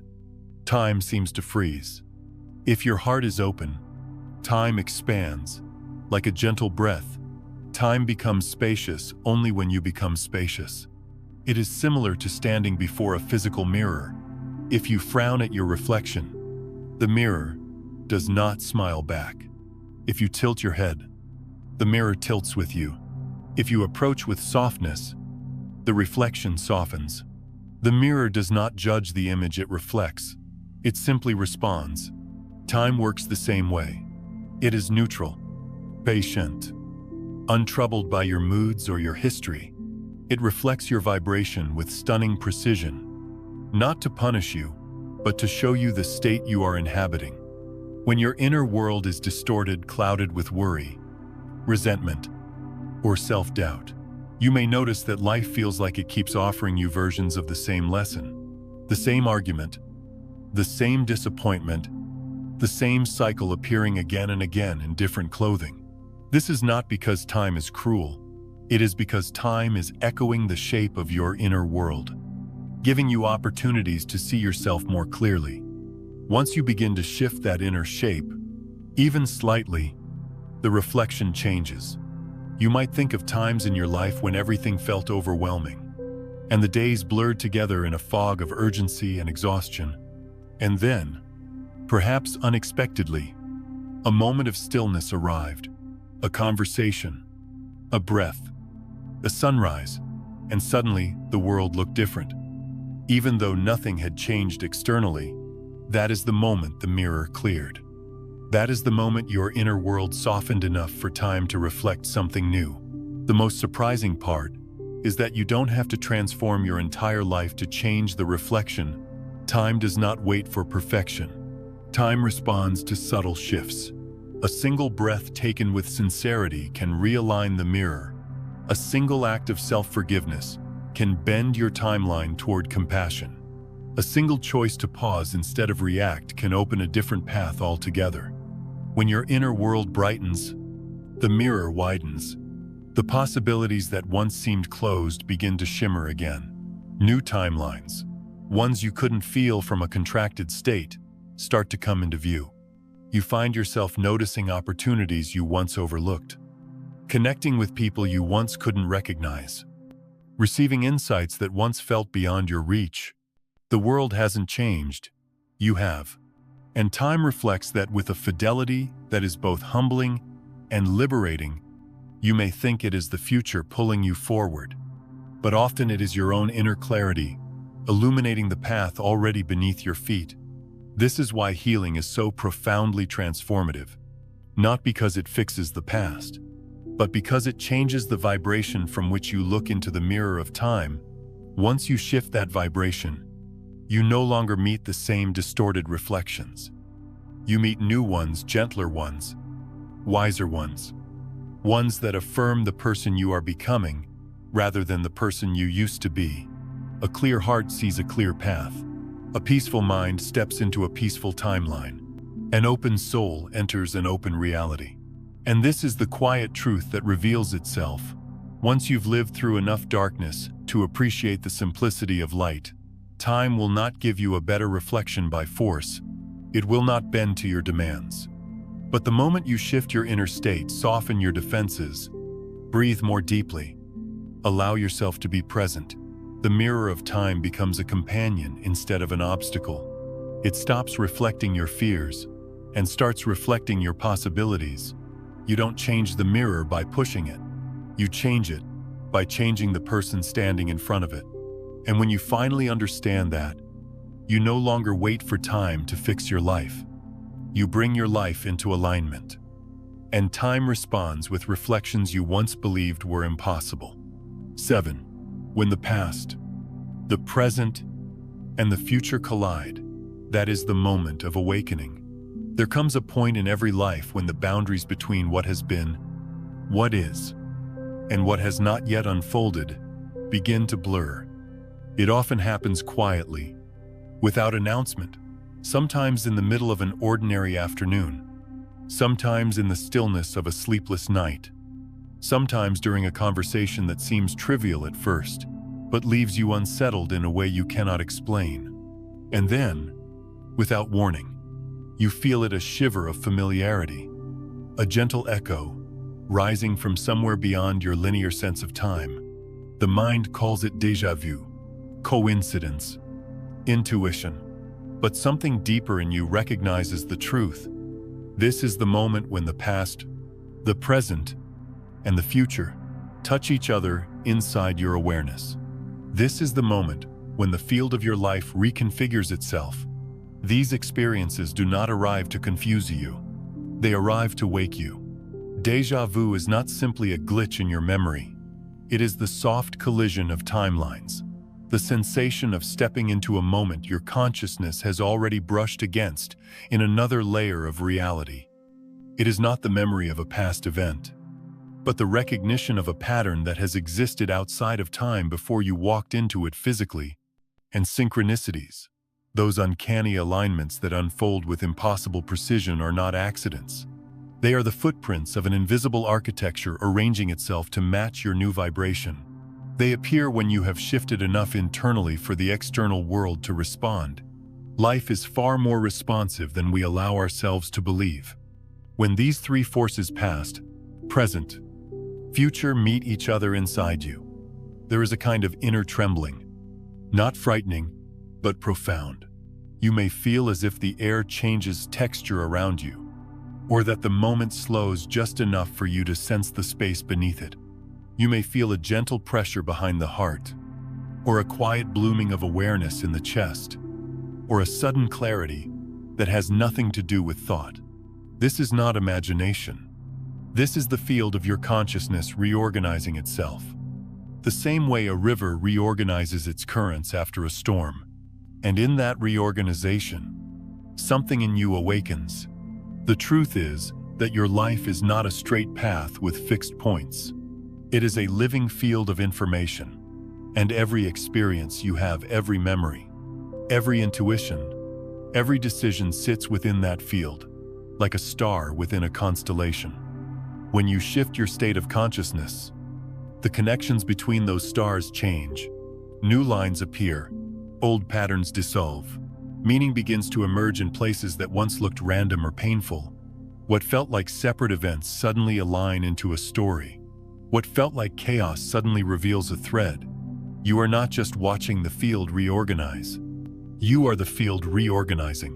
time seems to freeze. If your heart is open, time expands. Like a gentle breath, time becomes spacious only when you become spacious. It is similar to standing before a physical mirror. If you frown at your reflection, the mirror does not smile back. If you tilt your head, the mirror tilts with you. If you approach with softness, the reflection softens. The mirror does not judge the image it reflects. It simply responds. Time works the same way. It is neutral, patient, untroubled by your moods or your history. It reflects your vibration with stunning precision, not to punish you, but to show you the state you are inhabiting. When your inner world is distorted, clouded with worry, resentment, or self-doubt, you may notice that life feels like it keeps offering you versions of the same lesson, the same argument, the same disappointment, the same cycle appearing again and again in different clothing. This is not because time is cruel. It is because time is echoing the shape of your inner world, giving you opportunities to see yourself more clearly. Once you begin to shift that inner shape, even slightly, the reflection changes. You might think of times in your life when everything felt overwhelming, and the days blurred together in a fog of urgency and exhaustion. And then, perhaps unexpectedly, a moment of stillness arrived. A conversation, a breath, a sunrise, and suddenly the world looked different. Even though nothing had changed externally, that is the moment the mirror cleared. That is the moment your inner world softened enough for time to reflect something new. The most surprising part is that you don't have to transform your entire life to change the reflection. Time does not wait for perfection. Time responds to subtle shifts. A single breath taken with sincerity can realign the mirror. A single act of self-forgiveness can bend your timeline toward compassion. A single choice to pause instead of react can open a different path altogether. When your inner world brightens, the mirror widens. The possibilities that once seemed closed begin to shimmer again. New timelines, ones you couldn't feel from a contracted state, start to come into view. You find yourself noticing opportunities you once overlooked, connecting with people you once couldn't recognize, receiving insights that once felt beyond your reach. The world hasn't changed, you have. And time reflects that with a fidelity that is both humbling and liberating. You may think it is the future pulling you forward, but often it is your own inner clarity, illuminating the path already beneath your feet. This is why healing is so profoundly transformative, not because it fixes the past, but because it changes the vibration from which you look into the mirror of time. Once you shift that vibration, you no longer meet the same distorted reflections. You meet new ones, gentler ones, wiser ones. Ones that affirm the person you are becoming, rather than the person you used to be. A clear heart sees a clear path. A peaceful mind steps into a peaceful timeline. An open soul enters an open reality. And this is the quiet truth that reveals itself. Once you've lived through enough darkness to appreciate the simplicity of light, time will not give you a better reflection by force. It will not bend to your demands. But the moment you shift your inner state, soften your defenses, breathe more deeply, allow yourself to be present, the mirror of time becomes a companion instead of an obstacle. It stops reflecting your fears and starts reflecting your possibilities. You don't change the mirror by pushing it. You change it by changing the person standing in front of it. And when you finally understand that, you no longer wait for time to fix your life. You bring your life into alignment, and time responds with reflections you once believed were impossible. 7. When the past, the present, and the future collide, that is the moment of awakening. There comes a point in every life when the boundaries between what has been, what is, and what has not yet unfolded begin to blur. It often happens quietly, without announcement. Sometimes in the middle of an ordinary afternoon, sometimes in the stillness of a sleepless night, sometimes during a conversation that seems trivial at first, but leaves you unsettled in a way you cannot explain. And then, without warning, you feel it, a shiver of familiarity, a gentle echo, rising from somewhere beyond your linear sense of time. The mind calls it déjà vu, coincidence, intuition. But something deeper in you recognizes the truth. This is the moment when the past, the present, and the future touch each other inside your awareness. This is the moment when the field of your life reconfigures itself. These experiences do not arrive to confuse you. They arrive to wake you. Déjà vu is not simply a glitch in your memory. It is the soft collision of timelines. The sensation of stepping into a moment your consciousness has already brushed against in another layer of reality. It is not the memory of a past event, but the recognition of a pattern that has existed outside of time before you walked into it physically. And synchronicities, those uncanny alignments that unfold with impossible precision, are not accidents. They are the footprints of an invisible architecture arranging itself to match your new vibration. They appear when you have shifted enough internally for the external world to respond. Life is far more responsive than we allow ourselves to believe. When these three forces, past, present, future, meet each other inside you, there is a kind of inner trembling, not frightening, but profound. You may feel as if the air changes texture around you, or that the moment slows just enough for you to sense the space beneath it. You may feel a gentle pressure behind the heart, or a quiet blooming of awareness in the chest, or a sudden clarity that has nothing to do with thought. This is not imagination. This is the field of your consciousness reorganizing itself. The same way a river reorganizes its currents after a storm. And in that reorganization, something in you awakens. The truth is that your life is not a straight path with fixed points. It is a living field of information, and every experience you have, every memory, Every intuition, every decision sits within that field, like a star within a constellation. When you shift your state of consciousness, the connections between those stars change. New lines appear, old patterns dissolve. Meaning begins to emerge in places that once looked random or painful. What felt like separate events suddenly align into a story. What felt like chaos suddenly reveals a thread. You are not just watching the field reorganize. You are the field reorganizing.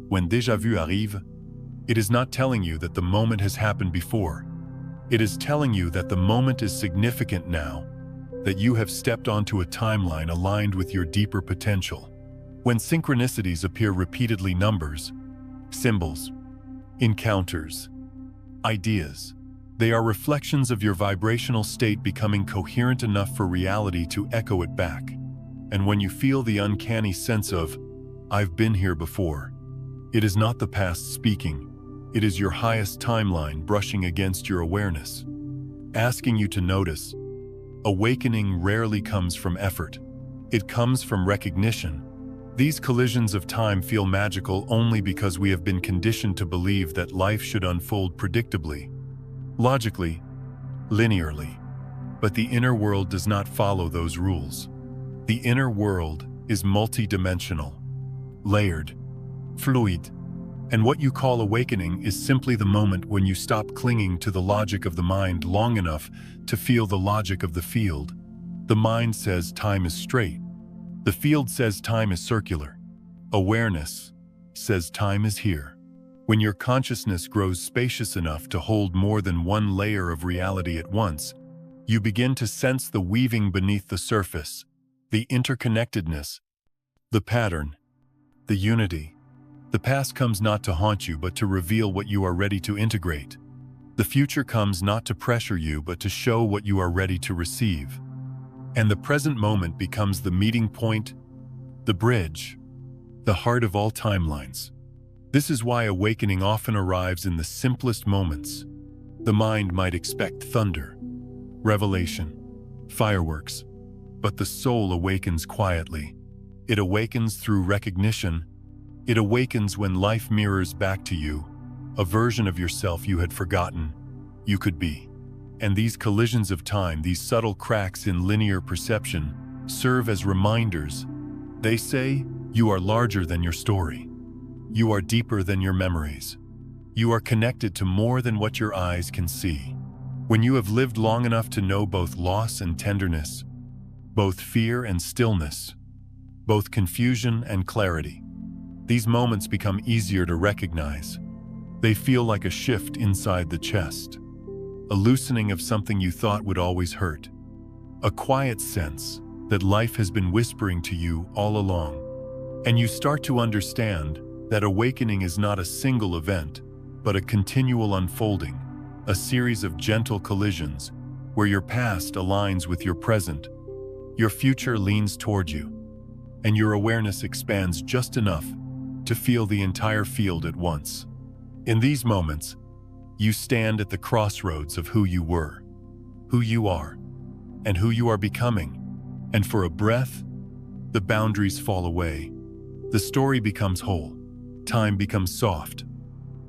When déjà vu arrive, it is not telling you that the moment has happened before. It is telling you that the moment is significant now, that you have stepped onto a timeline aligned with your deeper potential. When synchronicities appear repeatedly, numbers, symbols, encounters, ideas, they are reflections of your vibrational state becoming coherent enough for reality to echo it back. And when you feel the uncanny sense of, "I've been here before," it is not the past speaking, it is your highest timeline brushing against your awareness, asking you to notice. Awakening rarely comes from effort. It comes from recognition. These collisions of time feel magical only because we have been conditioned to believe that life should unfold predictably, logically, linearly. But the inner world does not follow those rules. The inner world is multidimensional, layered, fluid, and what you call awakening is simply the moment when you stop clinging to the logic of the mind long enough to feel the logic of the field. The mind says time is straight. The field says time is circular. Awareness says time is here. When your consciousness grows spacious enough to hold more than one layer of reality at once, you begin to sense the weaving beneath the surface, the interconnectedness, the pattern, the unity. The past comes not to haunt you but to reveal what you are ready to integrate. The future comes not to pressure you but to show what you are ready to receive. And the present moment becomes the meeting point, the bridge, the heart of all timelines. This is why awakening often arrives in the simplest moments. The mind might expect thunder, revelation, fireworks, but the soul awakens quietly. It awakens through recognition. It awakens when life mirrors back to you a version of yourself you had forgotten you could be. And these collisions of time, these subtle cracks in linear perception, serve as reminders. They say, you are larger than your story. You are deeper than your memories. You are connected to more than what your eyes can see. When you have lived long enough to know both loss and tenderness, both fear and stillness, both confusion and clarity, these moments become easier to recognize. They feel like a shift inside the chest. A loosening of something you thought would always hurt. A quiet sense that life has been whispering to you all along. And you start to understand that awakening is not a single event, but a continual unfolding, a series of gentle collisions where your past aligns with your present, your future leans toward you, and your awareness expands just enough to feel the entire field at once. In these moments, you stand at the crossroads of who you were, who you are, and who you are becoming. And for a breath, the boundaries fall away. The story becomes whole. Time becomes soft.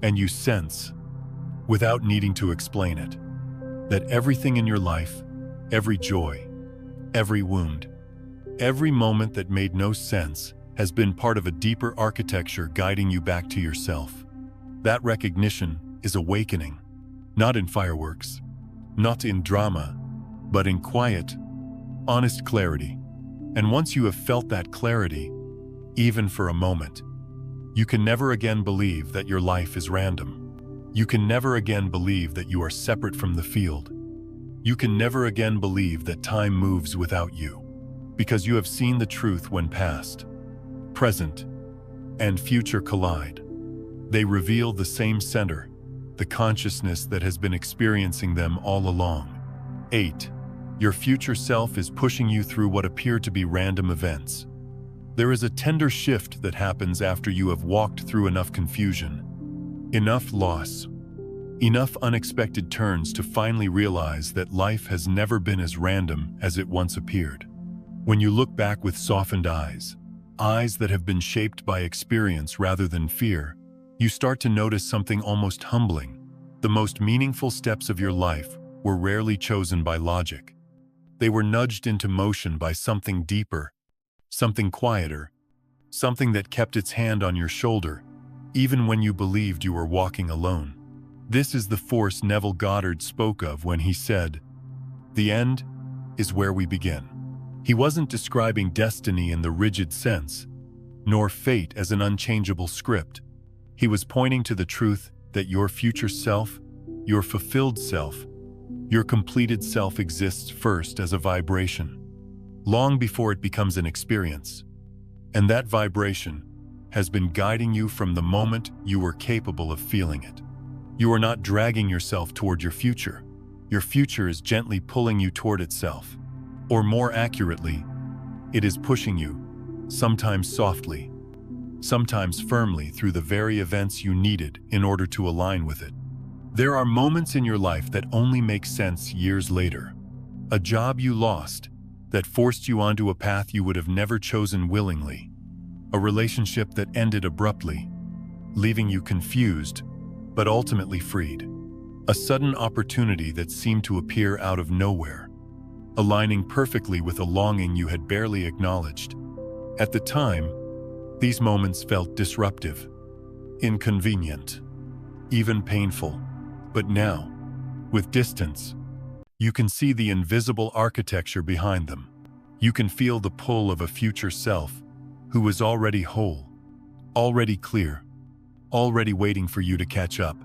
And you sense, without needing to explain it, that everything in your life, every joy, every wound, every moment that made no sense has been part of a deeper architecture guiding you back to yourself. That recognition is awakening, not in fireworks, not in drama, but in quiet, honest clarity. And once you have felt that clarity, even for a moment, you can never again believe that your life is random. You can never again believe that you are separate from the field. You can never again believe that time moves without you, because you have seen the truth when past, present, and future collide. They reveal the same center, the consciousness that has been experiencing them all along. 8. Your future self is pushing you through what appear to be random events. There is a tender shift that happens after you have walked through enough confusion, enough loss, enough unexpected turns to finally realize that life has never been as random as it once appeared. When you look back with softened eyes, eyes that have been shaped by experience rather than fear, you start to notice something almost humbling. The most meaningful steps of your life were rarely chosen by logic. They were nudged into motion by something deeper, something quieter, something that kept its hand on your shoulder, even when you believed you were walking alone. This is the force Neville Goddard spoke of when he said, "The end is where we begin." He wasn't describing destiny in the rigid sense, nor fate as an unchangeable script. He was pointing to the truth that your future self, your fulfilled self, your completed self exists first as a vibration, long before it becomes an experience. And that vibration has been guiding you from the moment you were capable of feeling it. You are not dragging yourself toward your future. Your future is gently pulling you toward itself. Or more accurately, it is pushing you, sometimes softly, sometimes firmly, through the very events you needed in order to align with it. There are moments in your life that only make sense years later. A job you lost that forced you onto a path you would have never chosen willingly. A relationship that ended abruptly, leaving you confused, but ultimately freed. A sudden opportunity that seemed to appear out of nowhere, aligning perfectly with a longing you had barely acknowledged. At the time, these moments felt disruptive, inconvenient, even painful. But now, with distance, you can see the invisible architecture behind them. You can feel the pull of a future self who was already whole, already clear, already waiting for you to catch up.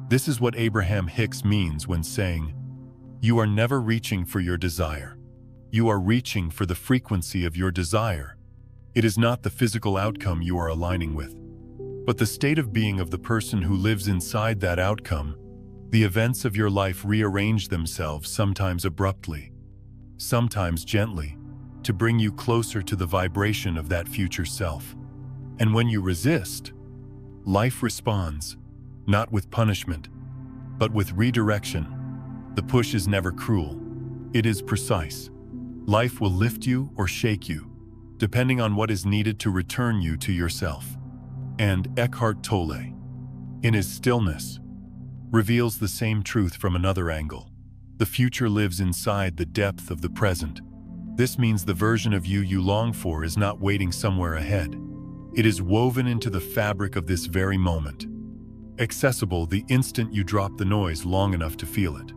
This is what Abraham Hicks means when saying, "You are never reaching for your desire. You are reaching for the frequency of your desire." It is not the physical outcome you are aligning with, but the state of being of the person who lives inside that outcome. The events of your life rearrange themselves, sometimes abruptly, sometimes gently, to bring you closer to the vibration of that future self. And when you resist, life responds, not with punishment, but with redirection. The push is never cruel. It is precise. Life will lift you or shake you, depending on what is needed to return you to yourself. And Eckhart Tolle, in his Stillness, reveals the same truth from another angle. The future lives inside the depth of the present. This means the version of you you long for is not waiting somewhere ahead. It is woven into the fabric of this very moment, accessible the instant you drop the noise long enough to feel it.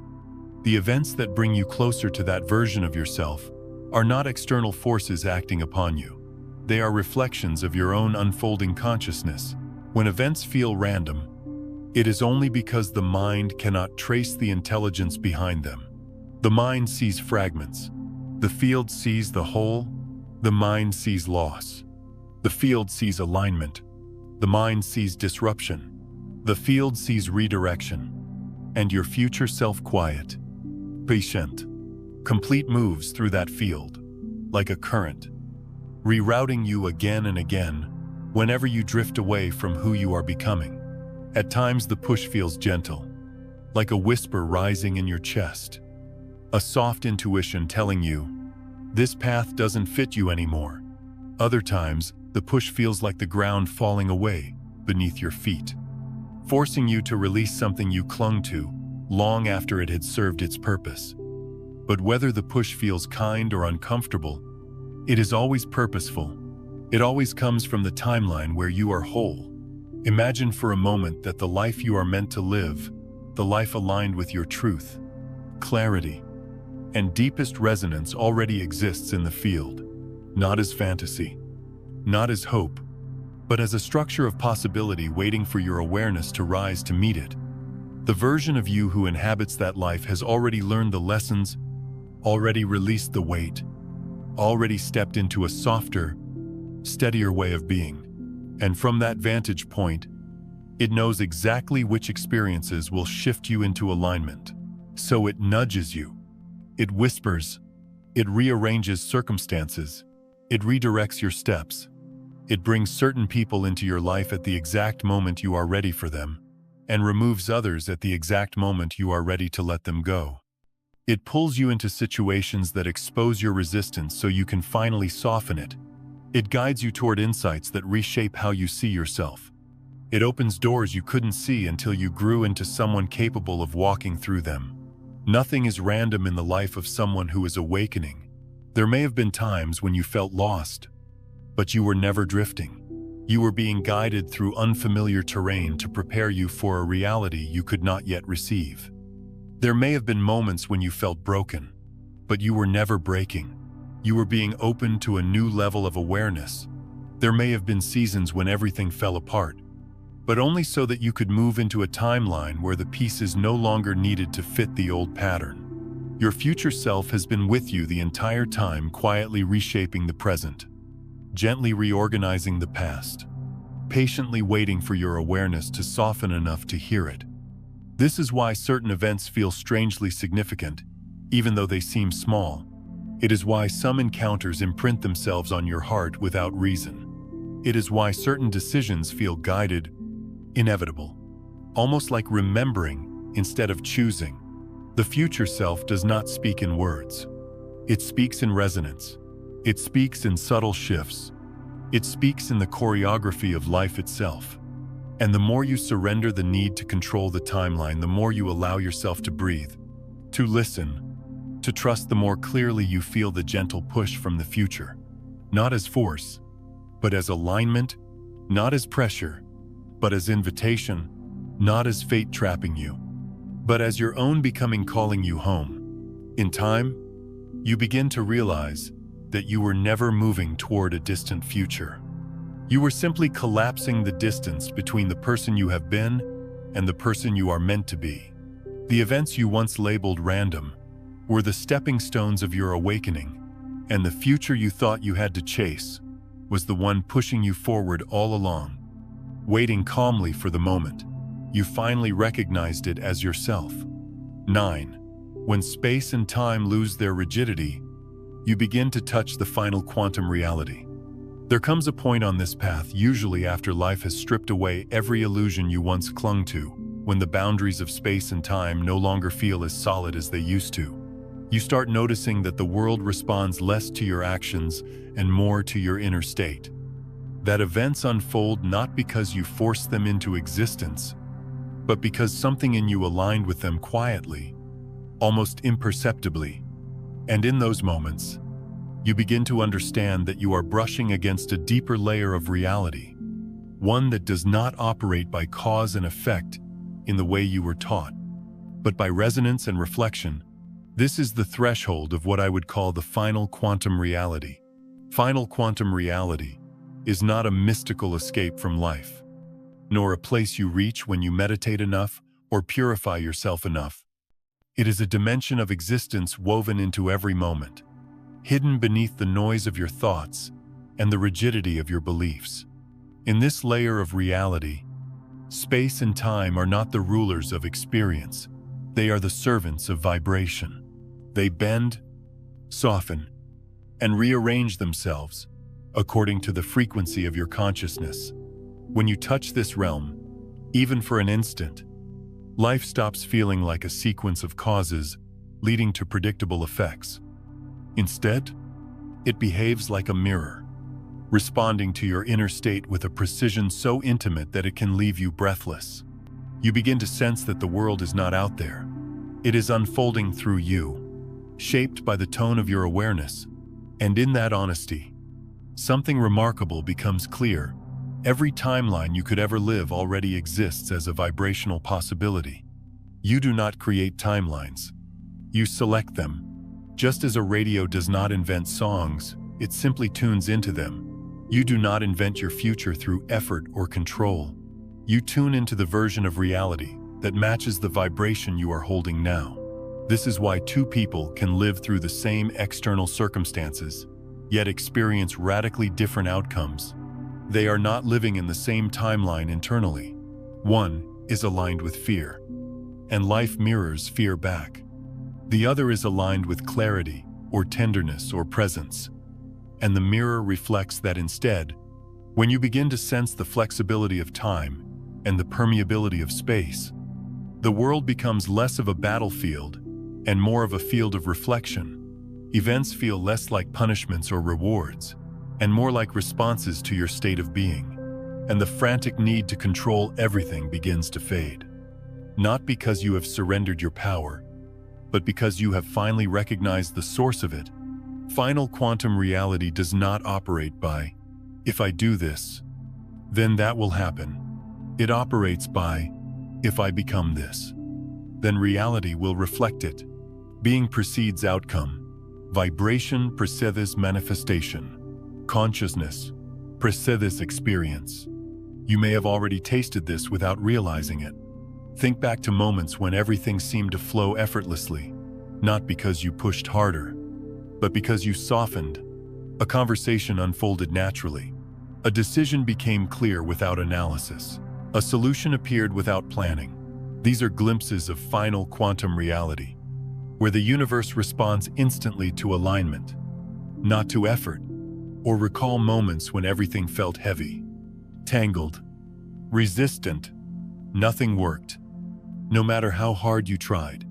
The events that bring you closer to that version of yourself are not external forces acting upon you. They are reflections of your own unfolding consciousness. When events feel random, it is only because the mind cannot trace the intelligence behind them. The mind sees fragments. The field sees the whole. The mind sees loss. The field sees alignment. The mind sees disruption. The field sees redirection. And your future self, quiet, patient, complete, moves through that field, like a current, rerouting you again and again whenever you drift away from who you are becoming. At times the push feels gentle, like a whisper rising in your chest, a soft intuition telling you, this path doesn't fit you anymore. Other times, the push feels like the ground falling away beneath your feet, forcing you to release something you clung to long after it had served its purpose. But whether the push feels kind or uncomfortable, it is always purposeful. It always comes from the timeline where you are whole. Imagine for a moment that the life you are meant to live, the life aligned with your truth, clarity, and deepest resonance already exists in the field, not as fantasy, not as hope, but as a structure of possibility waiting for your awareness to rise to meet it. The version of you who inhabits that life has already learned the lessons, already released the weight, already stepped into a softer, steadier way of being. And from that vantage point, it knows exactly which experiences will shift you into alignment. So it nudges you, it whispers, it rearranges circumstances, it redirects your steps. It brings certain people into your life at the exact moment you are ready for them, and removes others at the exact moment you are ready to let them go. It pulls you into situations that expose your resistance so you can finally soften it, It guides you toward insights that reshape how you see yourself. It opens doors you couldn't see until you grew into someone capable of walking through them. Nothing is random in the life of someone who is awakening. There may have been times when you felt lost, but you were never drifting. You were being guided through unfamiliar terrain to prepare you for a reality you could not yet receive. There may have been moments when you felt broken, but you were never breaking. You were being opened to a new level of awareness. There may have been seasons when everything fell apart, but only so that you could move into a timeline where the pieces no longer needed to fit the old pattern. Your future self has been with you the entire time, quietly reshaping the present, gently reorganizing the past, patiently waiting for your awareness to soften enough to hear it. This is why certain events feel strangely significant, even though they seem small. It is why some encounters imprint themselves on your heart without reason. It is why certain decisions feel guided, inevitable, almost like remembering instead of choosing. The future self does not speak in words. It speaks in resonance. It speaks in subtle shifts. It speaks in the choreography of life itself. And the more you surrender the need to control the timeline, the more you allow yourself to breathe, to listen, to trust, the more clearly you feel the gentle push from the future. Not as force, but as alignment, not as pressure, but as invitation, not as fate trapping you, but as your own becoming calling you home. In time, you begin to realize that you were never moving toward a distant future. You were simply collapsing the distance between the person you have been and the person you are meant to be. The events you once labeled random were the stepping stones of your awakening, and the future you thought you had to chase was the one pushing you forward all along. Waiting calmly for the moment, you finally recognized it as yourself. 9. When space and time lose their rigidity, you begin to touch the final quantum reality. There comes a point on this path, usually after life has stripped away every illusion you once clung to, when the boundaries of space and time no longer feel as solid as they used to. You start noticing that the world responds less to your actions and more to your inner state. That events unfold not because you forced them into existence, but because something in you aligned with them quietly, almost imperceptibly. And in those moments, you begin to understand that you are brushing against a deeper layer of reality, one that does not operate by cause and effect in the way you were taught, but by resonance and reflection. This is the threshold of what I would call the final quantum reality. Final quantum reality is not a mystical escape from life, nor a place you reach when you meditate enough or purify yourself enough. It is a dimension of existence woven into every moment, hidden beneath the noise of your thoughts and the rigidity of your beliefs. In this layer of reality, space and time are not the rulers of experience. They are the servants of vibration. They bend, soften, and rearrange themselves according to the frequency of your consciousness. When you touch this realm, even for an instant, life stops feeling like a sequence of causes leading to predictable effects. Instead, it behaves like a mirror, responding to your inner state with a precision so intimate that it can leave you breathless. You begin to sense that the world is not out there. It is unfolding through you, shaped by the tone of your awareness. And in that honesty, something remarkable becomes clear. Every timeline you could ever live already exists as a vibrational possibility. You do not create timelines. You select them. Just as a radio does not invent songs, it simply tunes into them. You do not invent your future through effort or control. You tune into the version of reality that matches the vibration you are holding now. This is why two people can live through the same external circumstances, yet experience radically different outcomes. They are not living in the same timeline internally. One is aligned with fear, and life mirrors fear back. The other is aligned with clarity, or tenderness, or presence, and the mirror reflects that instead. When you begin to sense the flexibility of time and the permeability of space, the world becomes less of a battlefield and more of a field of reflection. Events feel less like punishments or rewards, and more like responses to your state of being. And the frantic need to control everything begins to fade. Not because you have surrendered your power, but because you have finally recognized the source of it. Final quantum reality does not operate by, if I do this, then that will happen. It operates by, if I become this, then reality will reflect it. Being precedes outcome. Vibration precedes manifestation. Consciousness precedes experience. You may have already tasted this without realizing it. Think back to moments when everything seemed to flow effortlessly, not because you pushed harder, but because you softened. A conversation unfolded naturally. A decision became clear without analysis. A solution appeared without planning. These are glimpses of final quantum reality, where the universe responds instantly to alignment, not to effort. Or recall moments when everything felt heavy, tangled, resistant. Nothing worked, no matter how hard you tried.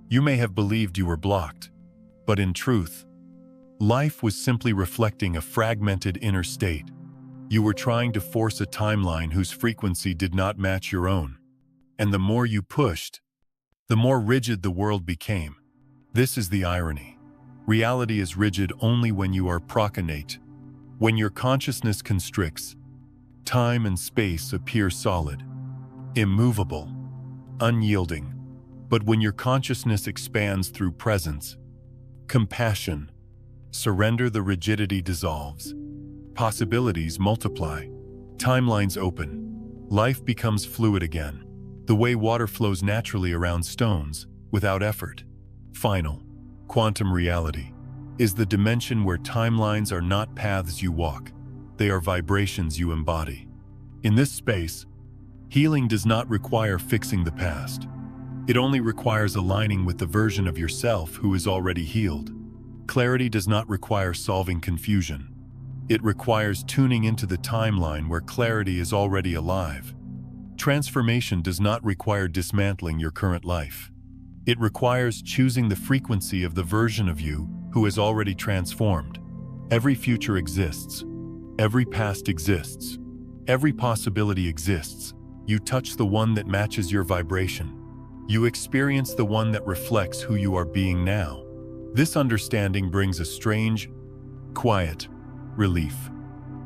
You may have believed you were blocked, but in truth, life was simply reflecting a fragmented inner state. You were trying to force a timeline whose frequency did not match your own. And the more you pushed, the more rigid the world became. This is the irony. Reality is rigid only when you are procrastinate. When your consciousness constricts, time and space appear solid, immovable, unyielding. But when your consciousness expands through presence, compassion, surrender, the rigidity dissolves. Possibilities multiply. Timelines open. Life becomes fluid again, the way water flows naturally around stones, without effort. Final quantum reality is the dimension where timelines are not paths you walk, they are vibrations you embody. In this space, healing does not require fixing the past. It only requires aligning with the version of yourself who is already healed. Clarity does not require solving confusion. It requires tuning into the timeline where clarity is already alive. Transformation does not require dismantling your current life. It requires choosing the frequency of the version of you who is already transformed. Every future exists. Every past exists. Every possibility exists. You touch the one that matches your vibration. You experience the one that reflects who you are being now. This understanding brings a strange, quiet relief.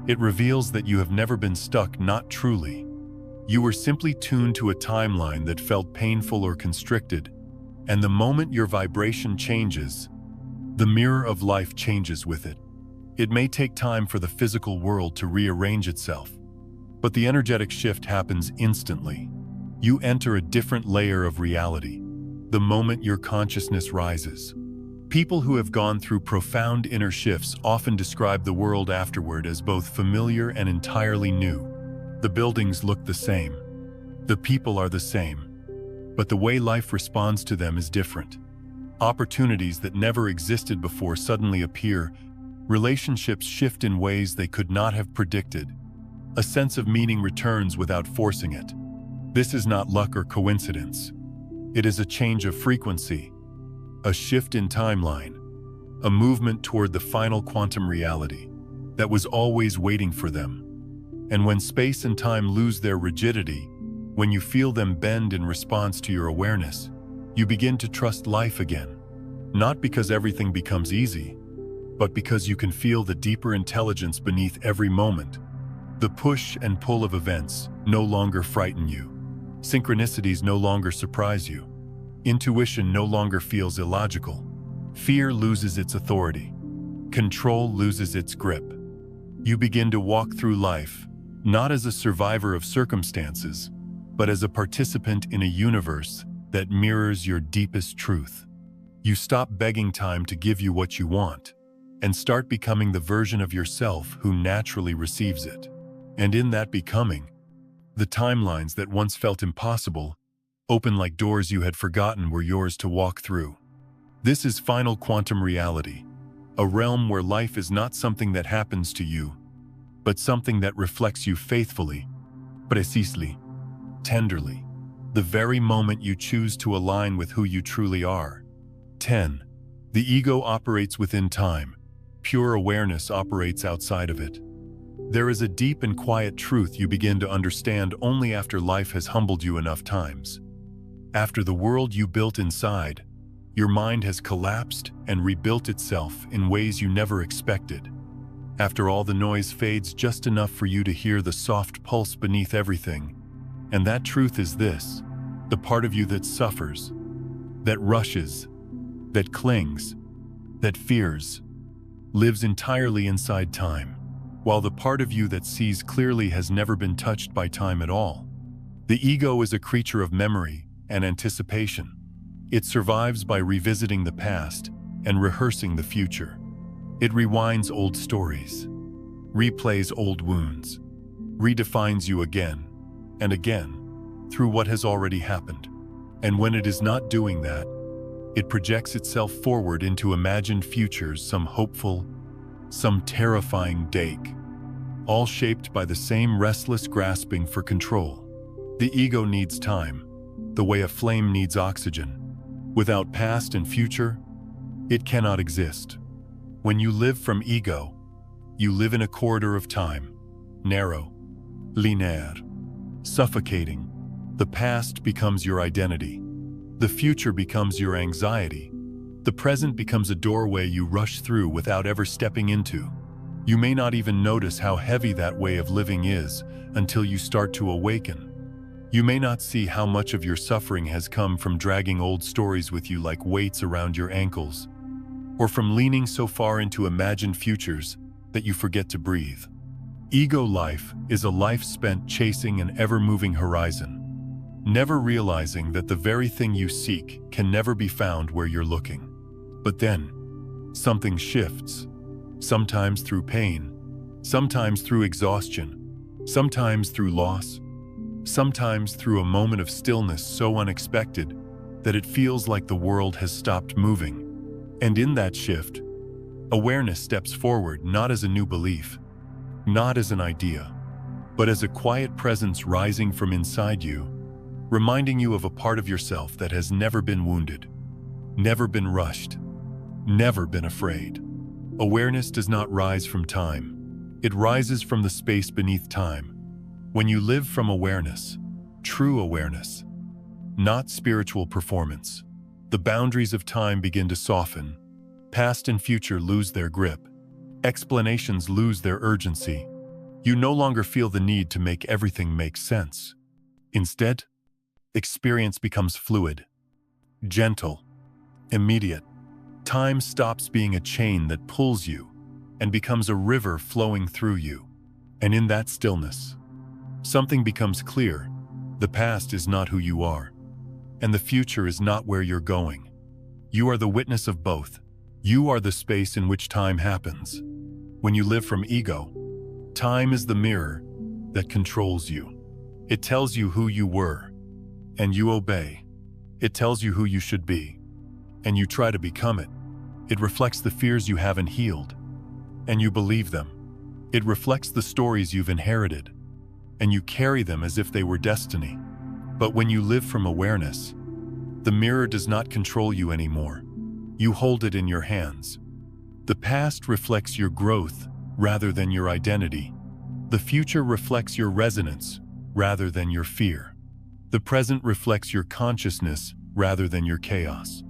It reveals that you have never been stuck, not truly. You were simply tuned to a timeline that felt painful or constricted, and the moment your vibration changes, the mirror of life changes with it. It may take time for the physical world to rearrange itself, but the energetic shift happens instantly. You enter a different layer of reality the moment your consciousness rises. People who have gone through profound inner shifts often describe the world afterward as both familiar and entirely new. The buildings look the same. The people are the same. But the way life responds to them is different. Opportunities that never existed before suddenly appear. Relationships shift in ways they could not have predicted. A sense of meaning returns without forcing it. This is not luck or coincidence. It is a change of frequency, a shift in timeline, a movement toward the final quantum reality that was always waiting for them. And when space and time lose their rigidity, when you feel them bend in response to your awareness, you begin to trust life again. Not because everything becomes easy, but because you can feel the deeper intelligence beneath every moment. The push and pull of events no longer frighten you. Synchronicities no longer surprise you. Intuition no longer feels illogical. Fear loses its authority. Control loses its grip. You begin to walk through life, not as a survivor of circumstances, but as a participant in a universe that mirrors your deepest truth. You stop begging time to give you what you want, and start becoming the version of yourself who naturally receives it. And in that becoming, the timelines that once felt impossible open like doors you had forgotten were yours to walk through. This is final quantum reality, a realm where life is not something that happens to you, but something that reflects you faithfully, precisely, tenderly, the very moment you choose to align with who you truly are. 10. The ego operates within time, pure awareness operates outside of it. There is a deep and quiet truth you begin to understand only after life has humbled you enough times. After the world you built inside, your mind has collapsed and rebuilt itself in ways you never expected. After all the noise fades just enough for you to hear the soft pulse beneath everything. And that truth is this: the part of you that suffers, that rushes, that clings, that fears, lives entirely inside time, while the part of you that sees clearly has never been touched by time at all. The ego is a creature of memory and anticipation. It survives by revisiting the past and rehearsing the future. It rewinds old stories, replays old wounds, redefines you again and again through what has already happened. And when it is not doing that, it projects itself forward into imagined futures, some hopeful, some terrifying dake, all shaped by the same restless grasping for control. The ego needs time, the way a flame needs oxygen. Without past and future, it cannot exist. When you live from ego, you live in a corridor of time, narrow, linear, suffocating. The past becomes your identity. The future becomes your anxiety. The present becomes a doorway you rush through without ever stepping into. You may not even notice how heavy that way of living is until you start to awaken. You may not see how much of your suffering has come from dragging old stories with you like weights around your ankles, or from leaning so far into imagined futures that you forget to breathe. Ego life is a life spent chasing an ever-moving horizon, never realizing that the very thing you seek can never be found where you're looking. But then, something shifts, sometimes through pain, sometimes through exhaustion, sometimes through loss, sometimes through a moment of stillness so unexpected that it feels like the world has stopped moving. And in that shift, awareness steps forward not as a new belief, not as an idea, but as a quiet presence rising from inside you, reminding you of a part of yourself that has never been wounded, never been rushed, never been afraid. Awareness does not rise from time. It rises from the space beneath time. When you live from awareness, true awareness, not spiritual performance, the boundaries of time begin to soften. Past and future lose their grip. Explanations lose their urgency. You no longer feel the need to make everything make sense. Instead, experience becomes fluid, gentle, immediate. Time stops being a chain that pulls you and becomes a river flowing through you. And in that stillness, something becomes clear. The past is not who you are, and the future is not where you're going. You are the witness of both. You are the space in which time happens. When you live from ego, time is the mirror that controls you. It tells you who you were, and you obey. It tells you who you should be, and you try to become it. It reflects the fears you haven't healed, and you believe them. It reflects the stories you've inherited, and you carry them as if they were destiny. But when you live from awareness, the mirror does not control you anymore. You hold it in your hands. The past reflects your growth rather than your identity. The future reflects your resonance rather than your fear. The present reflects your consciousness rather than your chaos.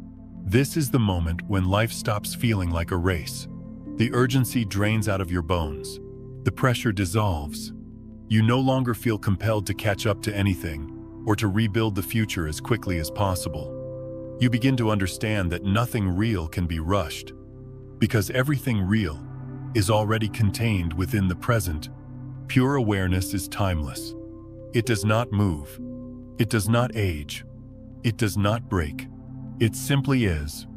This is the moment when life stops feeling like a race. The urgency drains out of your bones. The pressure dissolves. You no longer feel compelled to catch up to anything or to rebuild the future as quickly as possible. You begin to understand that nothing real can be rushed, because everything real is already contained within the present. Pure awareness is timeless. It does not move. It does not age. It does not break. It simply is.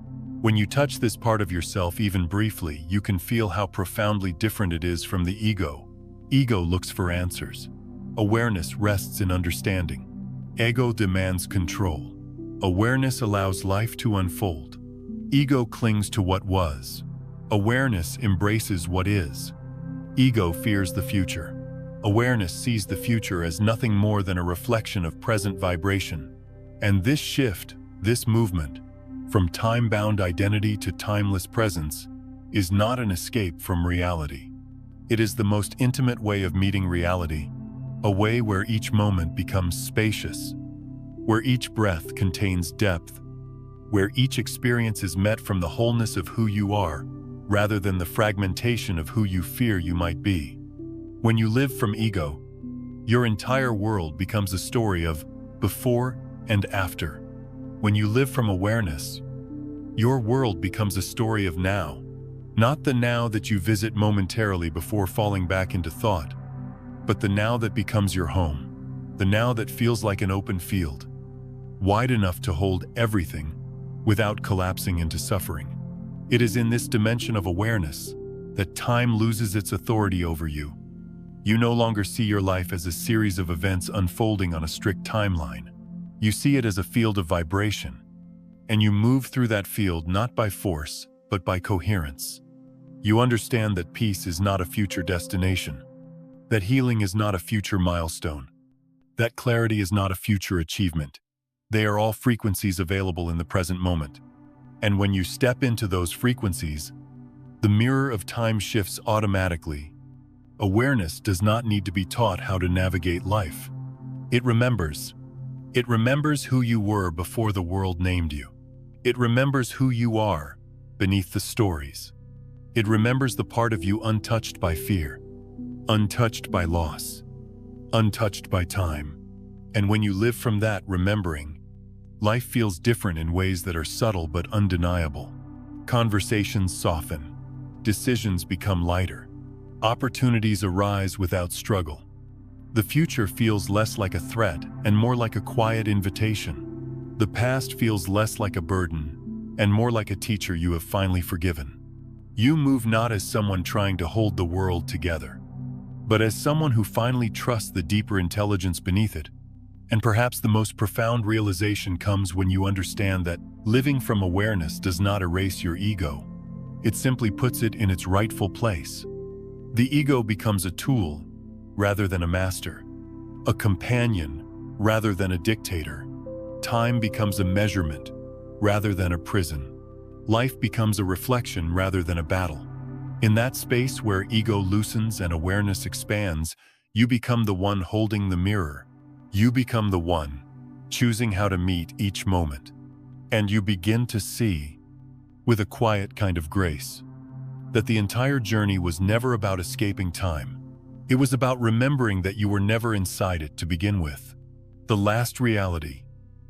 When you touch this part of yourself even briefly, you can feel how profoundly different it is from the ego. Ego looks for answers. Awareness rests in understanding. Ego demands control. Awareness allows life to unfold. Ego clings to what was. Awareness embraces what is. Ego fears the future. Awareness sees the future as nothing more than a reflection of present vibration. And this shift, this movement, from time-bound identity to timeless presence, is not an escape from reality. It is the most intimate way of meeting reality, a way where each moment becomes spacious, where each breath contains depth, where each experience is met from the wholeness of who you are, rather than the fragmentation of who you fear you might be. When you live from ego, your entire world becomes a story of before and after. When you live from awareness, your world becomes a story of now, not the now that you visit momentarily before falling back into thought, but the now that becomes your home, the now that feels like an open field, wide enough to hold everything without collapsing into suffering. It is in this dimension of awareness that time loses its authority over you. You no longer see your life as a series of events unfolding on a strict timeline. You see it as a field of vibration, and you move through that field not by force, but by coherence. You understand that peace is not a future destination, that healing is not a future milestone, that clarity is not a future achievement. They are all frequencies available in the present moment. And when you step into those frequencies, the mirror of time shifts automatically. Awareness does not need to be taught how to navigate life. It remembers. It remembers who you were before the world named you. It remembers who you are beneath the stories. It remembers the part of you untouched by fear, untouched by loss, untouched by time. And when you live from that remembering, life feels different in ways that are subtle but undeniable. Conversations soften, decisions become lighter, opportunities arise without struggle. The future feels less like a threat and more like a quiet invitation. The past feels less like a burden and more like a teacher you have finally forgiven. You move not as someone trying to hold the world together, but as someone who finally trusts the deeper intelligence beneath it. And perhaps the most profound realization comes when you understand that living from awareness does not erase your ego. It simply puts it in its rightful place. The ego becomes a tool rather than a master, a companion rather than a dictator. Time becomes a measurement rather than a prison. Life becomes a reflection rather than a battle. In that space where ego loosens and awareness expands, you become the one holding the mirror. You become the one choosing how to meet each moment. And you begin to see, with a quiet kind of grace, that the entire journey was never about escaping time. It was about remembering that you were never inside it to begin with. The last reality,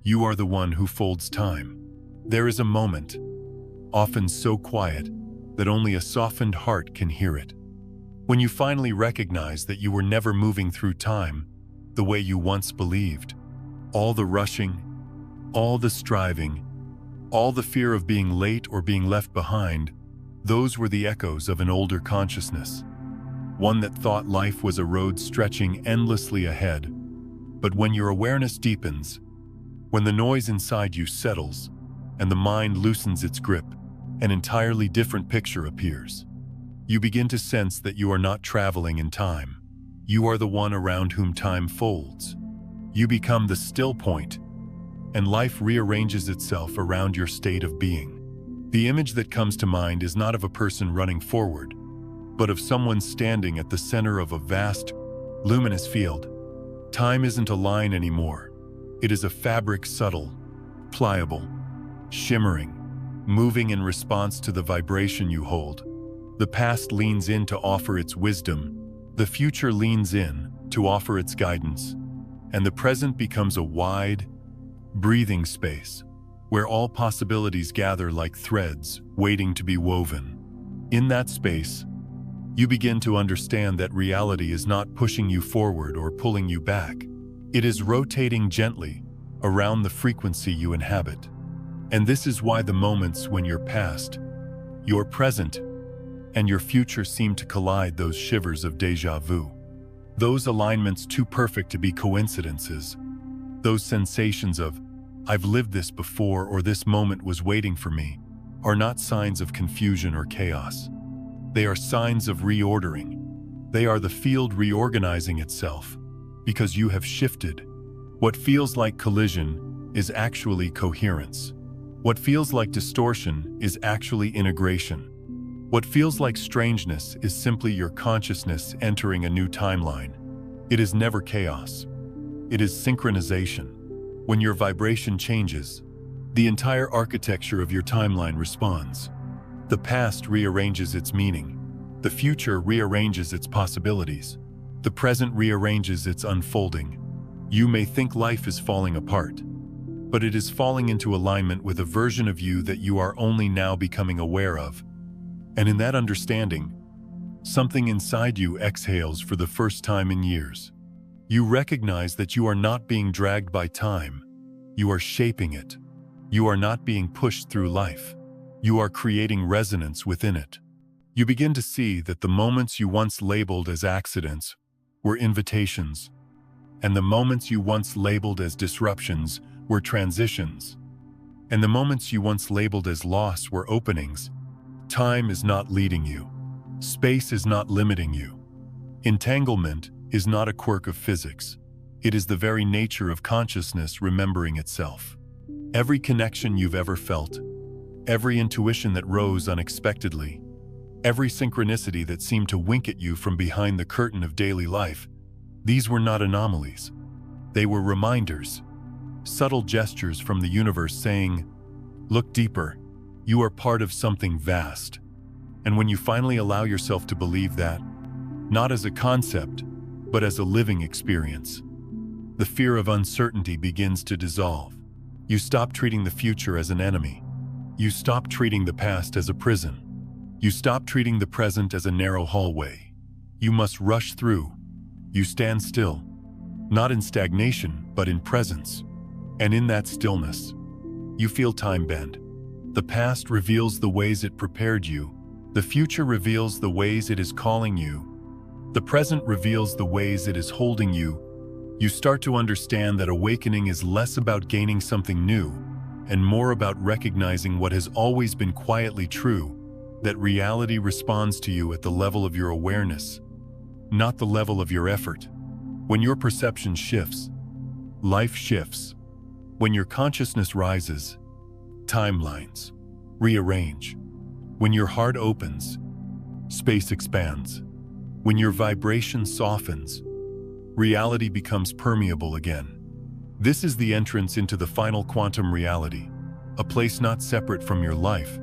you are the one who folds time. There is a moment, often so quiet that only a softened heart can hear it, when you finally recognize that you were never moving through time the way you once believed. All the rushing, all the striving, all the fear of being late or being left behind, those were the echoes of an older consciousness, one that thought life was a road stretching endlessly ahead. But when your awareness deepens, when the noise inside you settles, and the mind loosens its grip, an entirely different picture appears. You begin to sense that you are not traveling in time. You are the one around whom time folds. You become the still point, and life rearranges itself around your state of being. The image that comes to mind is not of a person running forward, but of someone standing at the center of a vast, luminous field. Time isn't a line anymore. It is a fabric, subtle, pliable, shimmering, moving in response to the vibration you hold. The past leans in to offer its wisdom, the future leans in to offer its guidance, and the present becomes a wide, breathing space where all possibilities gather like threads waiting to be woven. In that space, you begin to understand that reality is not pushing you forward or pulling you back. It is rotating gently around the frequency you inhabit. And this is why the moments when your past, your present, and your future seem to collide, those shivers of déjà vu. Those alignments too perfect to be coincidences. Those sensations of, I've lived this before, or this moment was waiting for me, are not signs of confusion or chaos. They are signs of reordering. They are the field reorganizing itself, because you have shifted. What feels like collision is actually coherence. What feels like distortion is actually integration. What feels like strangeness is simply your consciousness entering a new timeline. It is never chaos. It is synchronization. When your vibration changes, the entire architecture of your timeline responds. The past rearranges its meaning. The future rearranges its possibilities. The present rearranges its unfolding. You may think life is falling apart, but it is falling into alignment with a version of you that you are only now becoming aware of. And in that understanding, something inside you exhales for the first time in years. You recognize that you are not being dragged by time. You are shaping it. You are not being pushed through life. You are creating resonance within it. You begin to see that the moments you once labeled as accidents were invitations, and the moments you once labeled as disruptions were transitions, and the moments you once labeled as loss were openings. Time is not leading you. Space is not limiting you. Entanglement is not a quirk of physics. It is the very nature of consciousness remembering itself. Every connection you've ever felt, every intuition that rose unexpectedly, every synchronicity that seemed to wink at you from behind the curtain of daily life, these were not anomalies. They were reminders, subtle gestures from the universe saying, "Look deeper. You are part of something vast." And when you finally allow yourself to believe that, not as a concept, but as a living experience, the fear of uncertainty begins to dissolve. You stop treating the future as an enemy. You stop treating the past as a prison. You stop treating the present as a narrow hallway you must rush through. You stand still, not in stagnation, but in presence. And in that stillness, you feel time bend. The past reveals the ways it prepared you. The future reveals the ways it is calling you. The present reveals the ways it is holding you. You start to understand that awakening is less about gaining something new and more about recognizing what has always been quietly true, that reality responds to you at the level of your awareness, not the level of your effort. When your perception shifts, life shifts. When your consciousness rises, timelines rearrange. When your heart opens, space expands. When your vibration softens, reality becomes permeable again. This is the entrance into the final quantum reality, a place not separate from your life,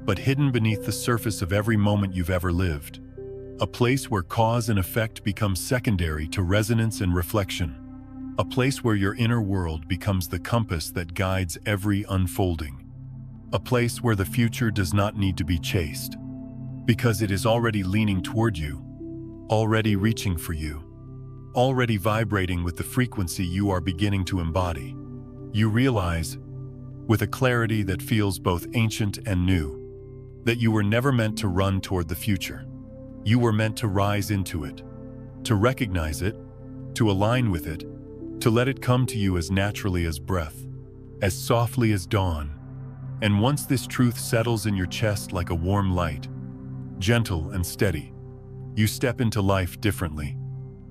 but hidden beneath the surface of every moment you've ever lived. A place where cause and effect become secondary to resonance and reflection. A place where your inner world becomes the compass that guides every unfolding. A place where the future does not need to be chased, because it is already leaning toward you, already reaching for you, already vibrating with the frequency you are beginning to embody. You realize, with a clarity that feels both ancient and new, that you were never meant to run toward the future. You were meant to rise into it, to recognize it, to align with it, to let it come to you as naturally as breath, as softly as dawn. And once this truth settles in your chest like a warm light, gentle and steady, you step into life differently.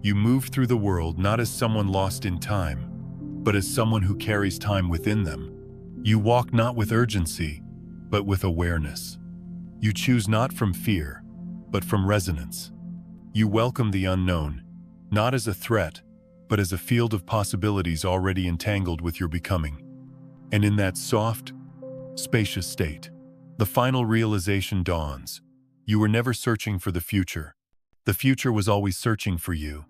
You move through the world not as someone lost in time, but as someone who carries time within them. You walk not with urgency, but with awareness. You choose not from fear, but from resonance. You welcome the unknown, not as a threat, but as a field of possibilities already entangled with your becoming. And in that soft, spacious state, the final realization dawns. You were never searching for the future. The future was always searching for you.